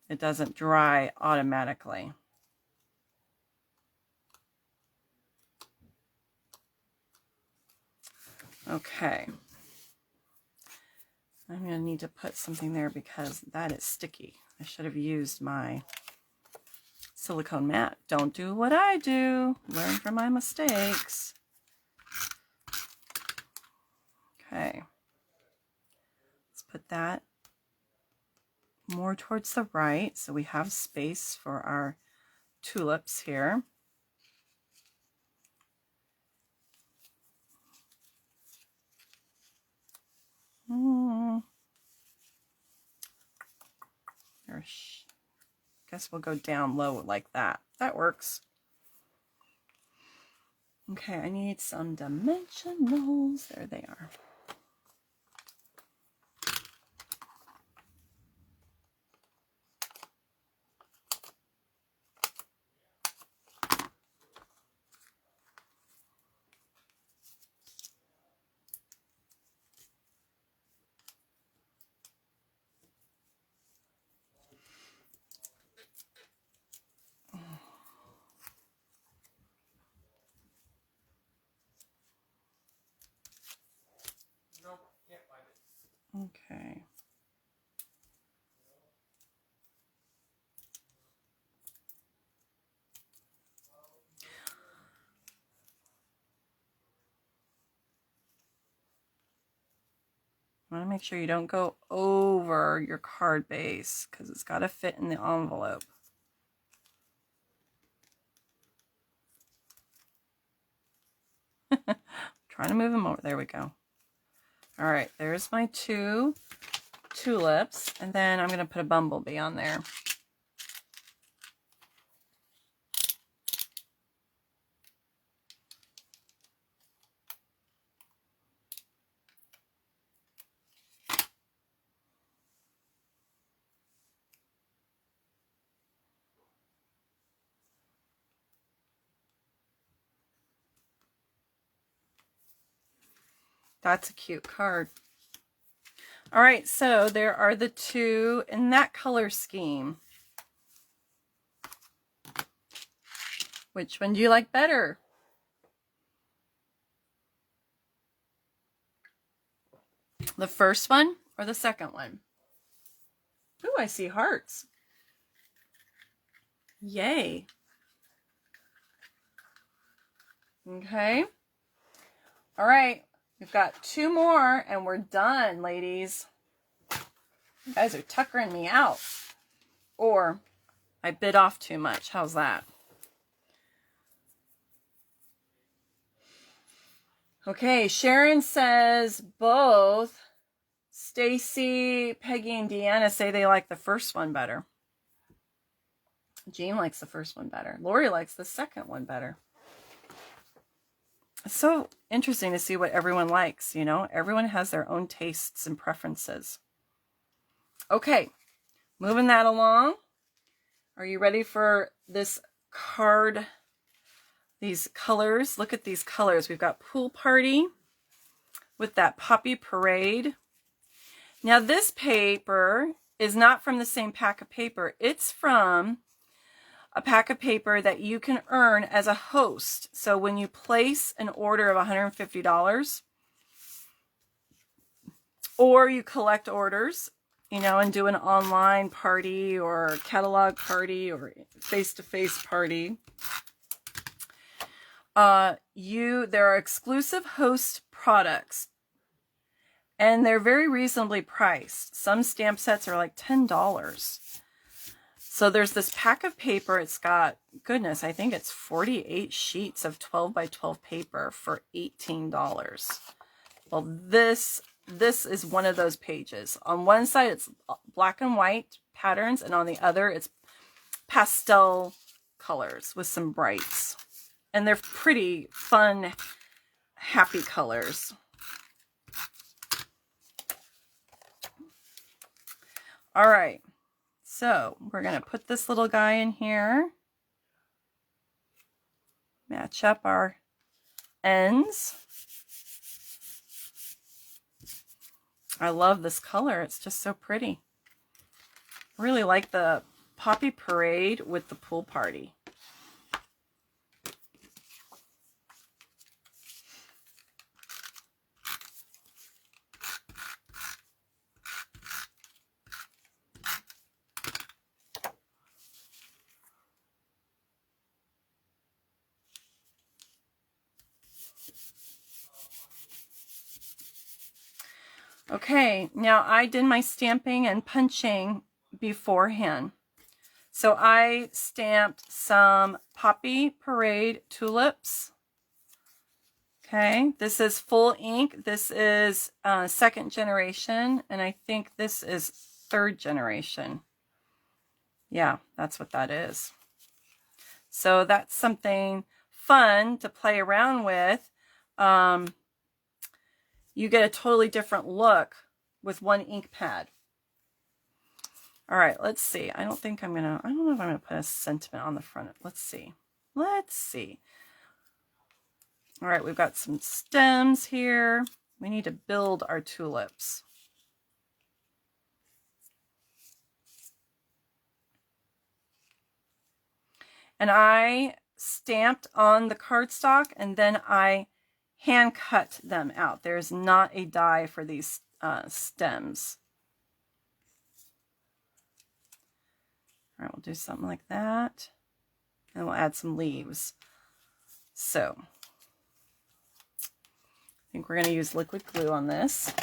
[SPEAKER 1] It doesn't dry automatically. Okay. I'm going to need to put something there because that is sticky. I should have used my silicone mat. Don't do what I do. Learn from my mistakes. Okay. Let's put that more towards the right so we have space for our tulips here. Guess we'll go down low like that. That works. Okay, I need some dimensionals. There they are. Okay. I want to make sure you don't go over your card base because it's got to fit in the envelope. Trying to move them over. There we go. All right, there's my two tulips, and then I'm going to put a bumblebee on there. That's a cute card. All right, so there are the two in that color scheme. Which one do you like better? The first one or the second one? Ooh, I see hearts. Yay. Okay. All right. We've got two more and we're done, ladies. You guys are tuckering me out. Or I bit off too much. How's that? Okay, Sharon says both Stacy, Peggy, and Deanna say they like the first one better. Jean likes the first one better. Lori likes the second one better. It's so interesting to see what everyone likes, you know? Everyone has their own tastes and preferences. Okay, moving that along. Are you ready for this card? These colors. Look at these colors. We've got Pool Party with that Poppy Parade. Now this paper is not from the same pack of paper. It's from a pack of paper that you can earn as a host. So when you place an order of $150, or you collect orders, you know, and do an online party or catalog party or face-to-face party, there are exclusive host products, and they're very reasonably priced. Some stamp sets are like $10. So there's this pack of paper. It's got, goodness, I think it's 48 sheets of 12 by 12 paper for $18. Well, this is one of those pages. On one side, it's black and white patterns, and on the other, it's pastel colors with some brights. And they're pretty fun, happy colors. All right, so we're going to put this little guy in here. Match up our ends. I love this color. It's just so pretty. I really like the Poppy Parade with the pool party. Okay, now I did my stamping and punching beforehand. So I stamped some Poppy Parade tulips. Okay, this is full ink. This is second generation, and I think this is third generation. Yeah, that's what that is. So that's something fun to play around with. You get a totally different look with one ink pad. All right, let's see. I don't know if I'm gonna put a sentiment on the front. Let's see. All right, we've got some stems here. We need to build our tulips. And I stamped on the cardstock, and then I hand cut them out. There's not a die for these stems. All right, we'll do something like that, and we'll add some leaves. So I think we're going to use liquid glue on this.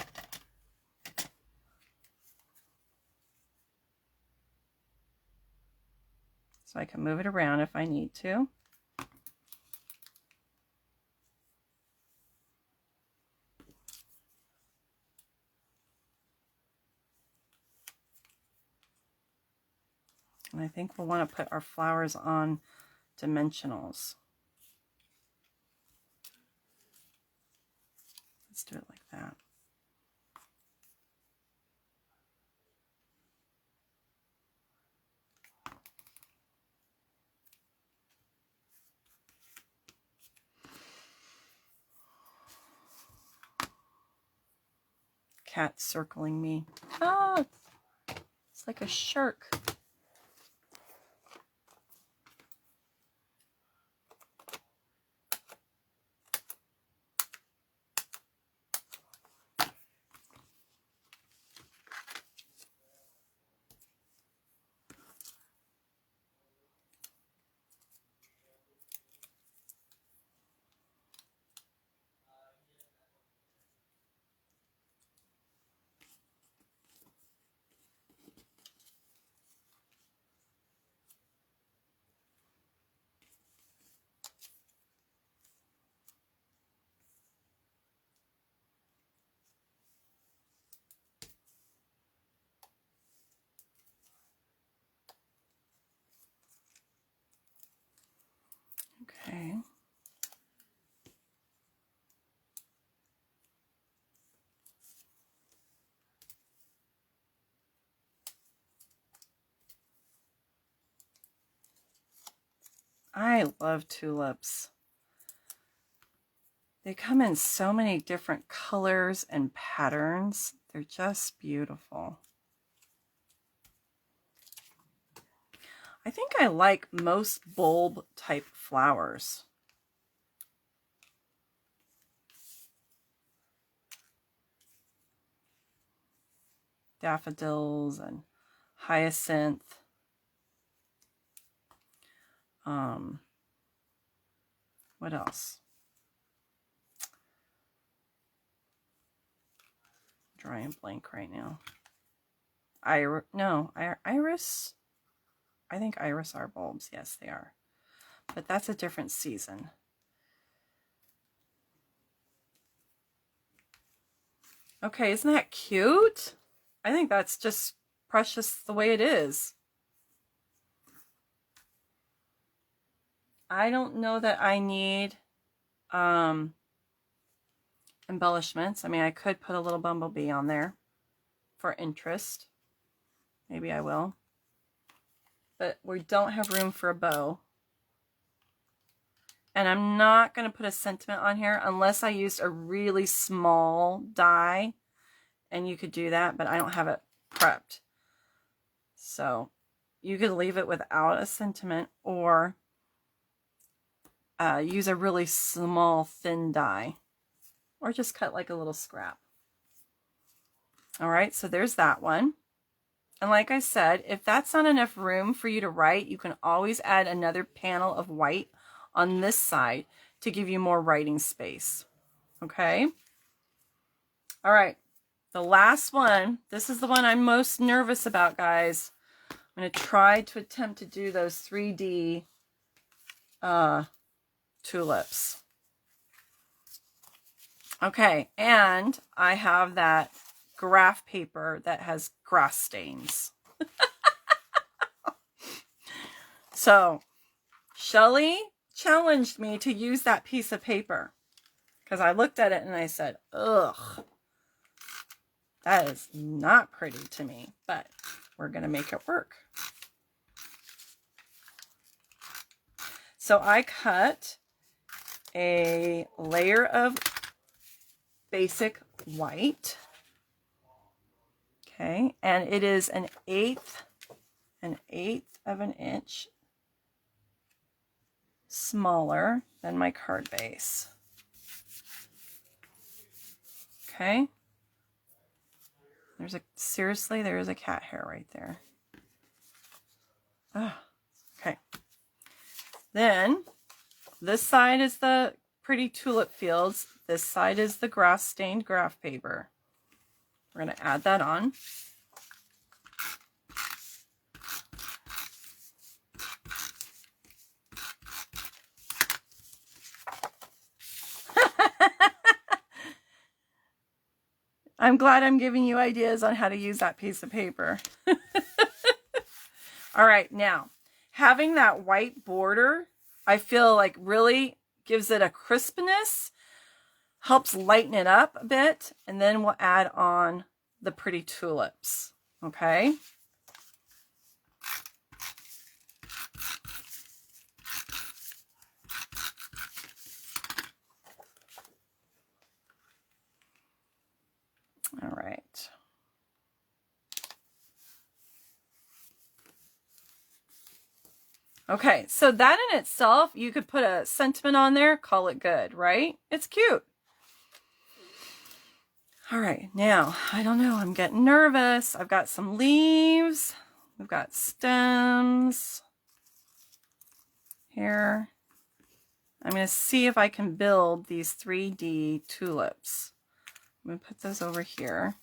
[SPEAKER 1] So I can move it around if I need to. And I think we'll want to put our flowers on dimensionals. Let's do it like that. Cat circling me. Ah, it's like a shark. Okay. I love tulips. They come in so many different colors and patterns. They're just beautiful. I think I like most bulb type flowers. Daffodils and hyacinth. What else? Drawing a blank right now. Iris. I think iris are bulbs. Yes, they are. But that's a different season. Okay, isn't that cute? I think that's just precious the way it is. I don't know that I need embellishments. I mean, I could put a little bumblebee on there for interest. Maybe I will. But we don't have room for a bow. And I'm not going to put a sentiment on here unless I used a really small die. And you could do that, but I don't have it prepped. So you could leave it without a sentiment or use a really small thin die. Or just cut like a little scrap. All right, so there's that one. And like I said, if that's not enough room for you to write, you can always add another panel of white on this side to give you more writing space. Okay? All right, the last one. This is the one I'm most nervous about, guys. I'm going to try to attempt to do those 3D tulips. Okay, and I have that graph paper that has grass stains. So, Shelly challenged me to use that piece of paper because I looked at it and I said, ugh, that is not pretty to me, but we're going to make it work. So I cut a layer of basic white. Okay, and it is an eighth of an inch smaller than my card base. Okay. Seriously, there is a cat hair right there. Oh, okay. Then this side is the pretty tulip fields. This side is the grass stained graph paper. We're going to add that on. I'm glad I'm giving you ideas on how to use that piece of paper. All right, now, having that white border, I feel like really gives it a crispness, helps lighten it up a bit, and then we'll add on the pretty tulips, okay? All right. Okay, so that in itself, you could put a sentiment on there, call it good, right? It's cute. All right, now, I don't know, I'm getting nervous. I've got some leaves. We've got stems here. I'm going to see if I can build these 3D tulips. I'm going to put those over here.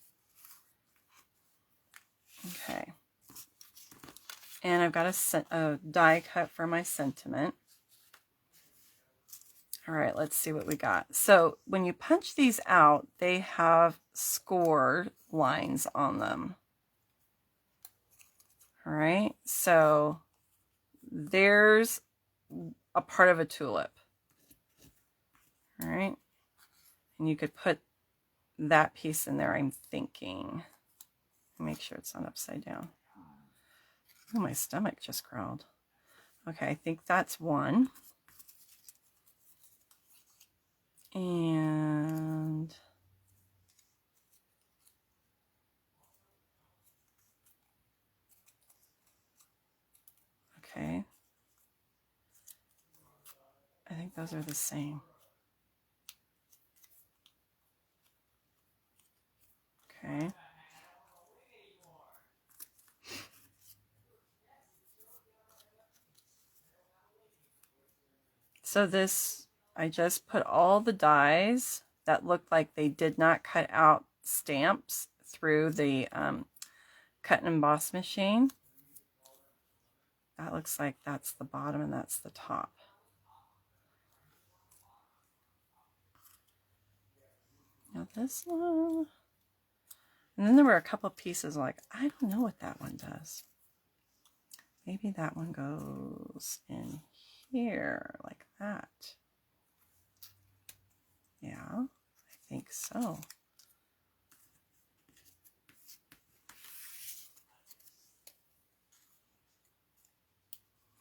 [SPEAKER 1] Okay. And I've got a die cut for my sentiment. All right, let's see what we got. So when you punch these out, they have score lines on them. All right, so there's a part of a tulip. All right, and you could put that piece in there, I'm thinking. Make sure it's not upside down. Oh, my stomach just growled. Okay, I think that's one. And those are the same. Okay. So this, I just put all the dies that looked like they did not cut out stamps through the cut and emboss machine. That looks like that's the bottom and that's the top. Now this one, and then there were a couple pieces like, I don't know what that one does. Maybe that one goes in here like that. Yeah, I think so.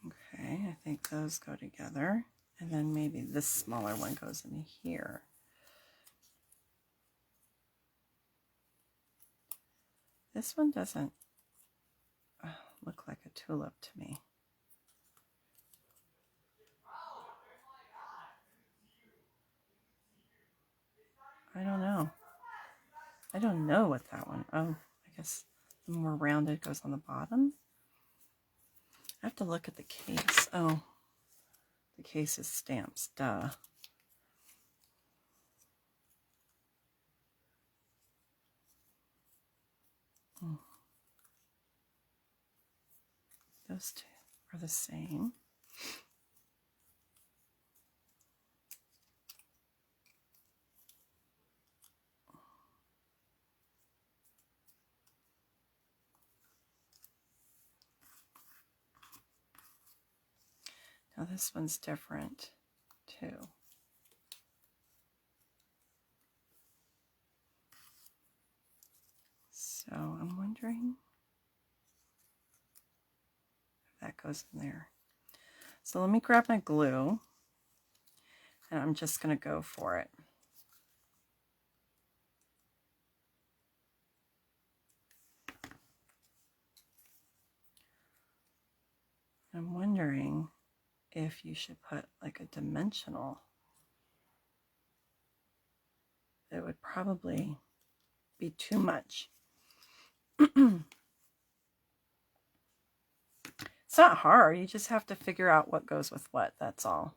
[SPEAKER 1] Okay, I think those go together. And then maybe this smaller one goes in here. This one doesn't look like a tulip to me. I don't know. I don't know what that one. Oh, I guess the more rounded goes on the bottom. I have to look at the case. Oh, the case is stamps. Duh. Oh. Those two are the same. Now this one's different too. So I'm wondering if that goes in there. So let me grab my glue and I'm just going to go for it. I'm wondering if you should put like a dimensional. It would probably be too much. It's not hard. You just have to figure out what goes with what. That's all.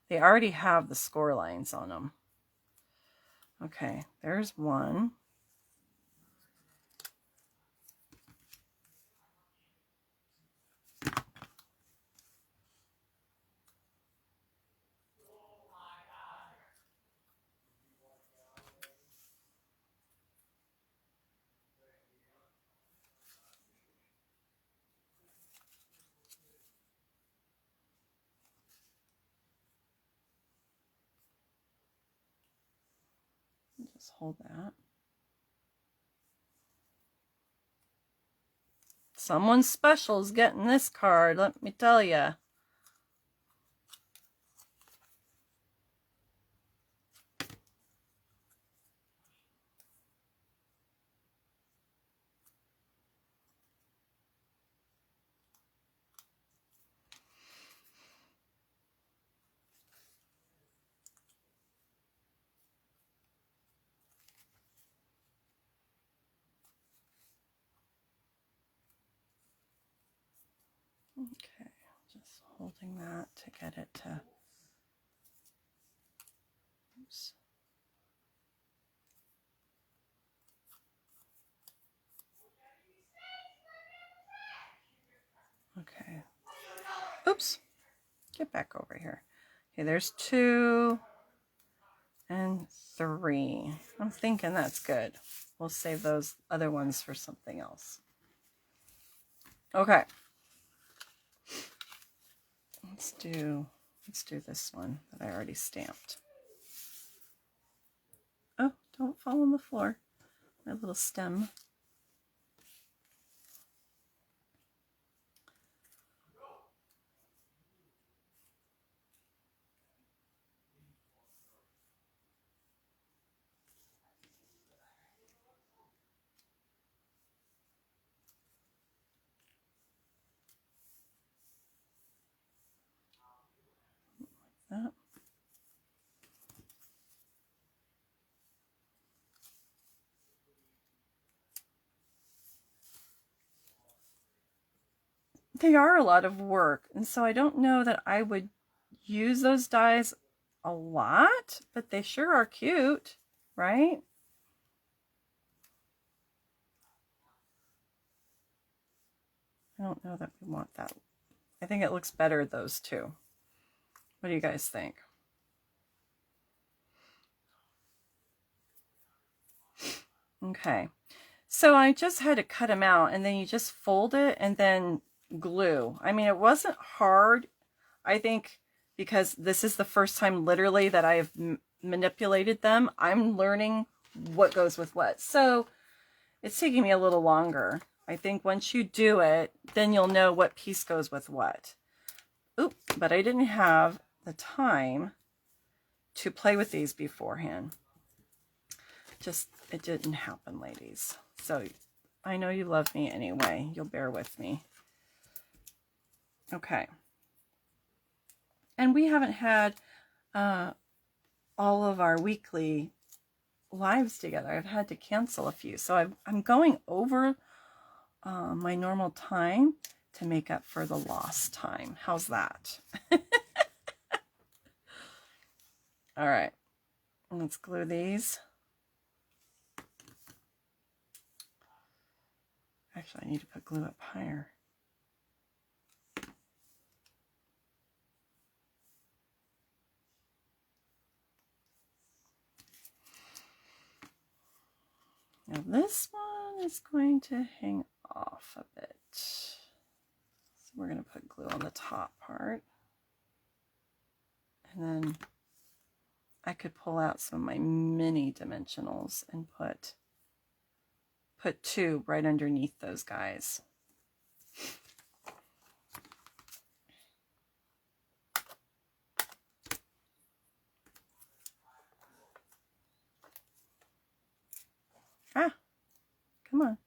[SPEAKER 1] They already have the score lines on them. Okay, there's one. Just hold that. Someone special's getting this card, let me tell you. Okay, just holding that to get it to, oops. Okay, oops, get back over here. Okay, there's 2 and 3. I'm thinking that's good. We'll save those other ones for something else. Okay. Let's do this one that I already stamped. Oh, don't fall on the floor. My little stem. Like that. they are a lot of work, and so I don't know that I would use those dies a lot, but they sure are cute, right? I don't know that we want that. I think it looks better, those two. What do you guys think? Okay, so I just had to cut them out, and then you just fold it and then glue. I mean, it wasn't hard, I think, because this is the first time literally that I've manipulated them. I'm learning what goes with what. So it's taking me a little longer. I think once you do it, then you'll know what piece goes with what. Oop, but I didn't have the time to play with these beforehand. Just, it didn't happen, ladies. So I know you love me anyway. You'll bear with me. Okay. And we haven't had all of our weekly lives together. I've had to cancel a few. So I'm going over my normal time to make up for the lost time. How's that? All right. Let's glue these. Actually, I need to put glue up higher. Now this one is going to hang off a bit. So we're going to put glue on the top part. And then I could pull out some of my mini dimensionals and put two right underneath those guys. Ah, come on.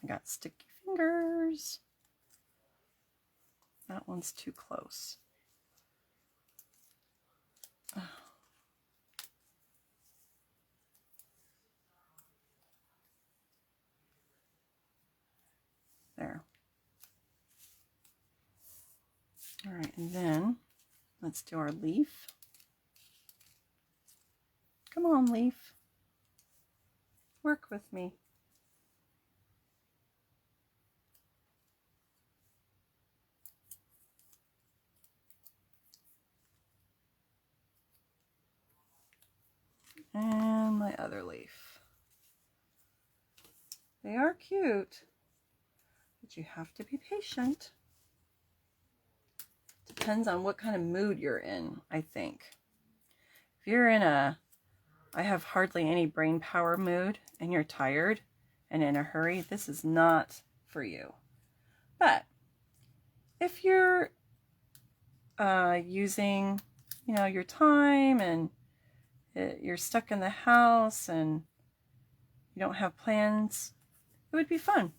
[SPEAKER 1] I got sticky fingers. That one's too close. There. All right, and then let's do our leaf. Come on, leaf. Work with me. And my other leaf. They are cute, but you have to be patient. Depends on what kind of mood you're in, I think. If you're in a I have hardly any brain power mood and you're tired and in a hurry, this is not for you. But if you're using, your time and you're stuck in the house and you don't have plans, it would be fun.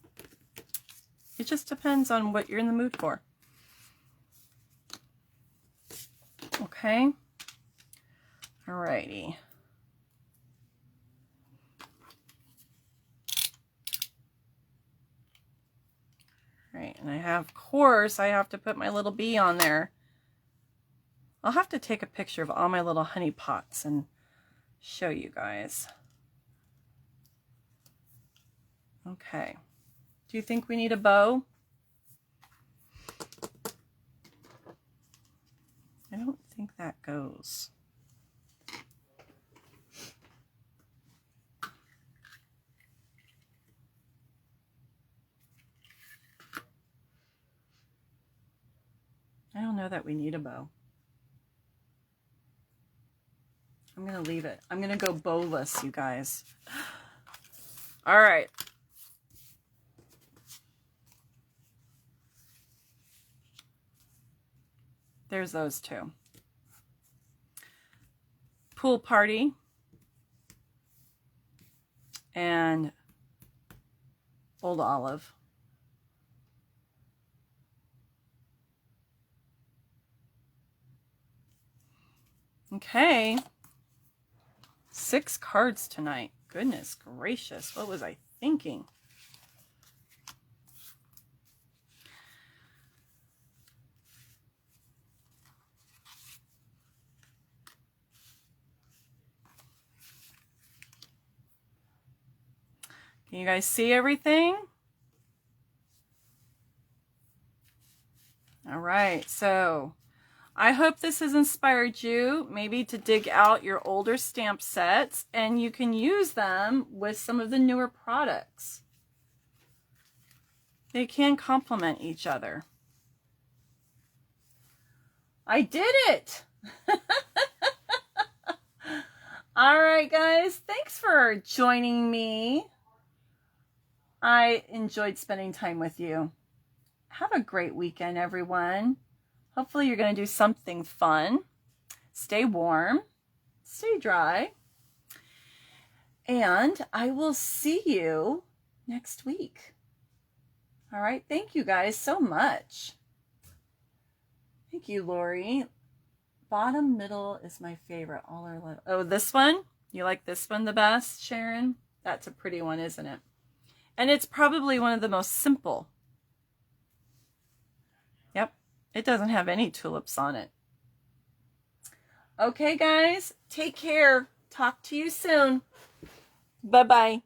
[SPEAKER 1] It just depends on what you're in the mood for. Okay. Alrighty. Right, and of course, I have to put my little bee on there. I'll have to take a picture of all my little honey pots and show you guys. Okay. Do you think we need a bow? I don't think that goes. I don't know that we need a bow. I'm going to leave it. I'm going to go bowless, you guys. All right. There's those two. Pool party and Old Olive. Okay. 6 cards tonight. Goodness gracious. What was I thinking? Can you guys see everything? All right, so I hope this has inspired you maybe to dig out your older stamp sets, and you can use them with some of the newer products. They can complement each other. I did it! All right, guys, thanks for joining me. I enjoyed spending time with you. Have a great weekend, everyone. Hopefully you're going to do something fun. Stay warm, stay dry, and I will see you next week. All right, thank you guys so much. Thank you, Lori. Bottom middle is my favorite. All our love. Oh, this one? You like this one the best, Sharon? That's a pretty one, isn't it? And it's probably one of the most simple. Yep, it doesn't have any tulips on it. Okay, guys, take care. Talk to you soon. Bye-bye.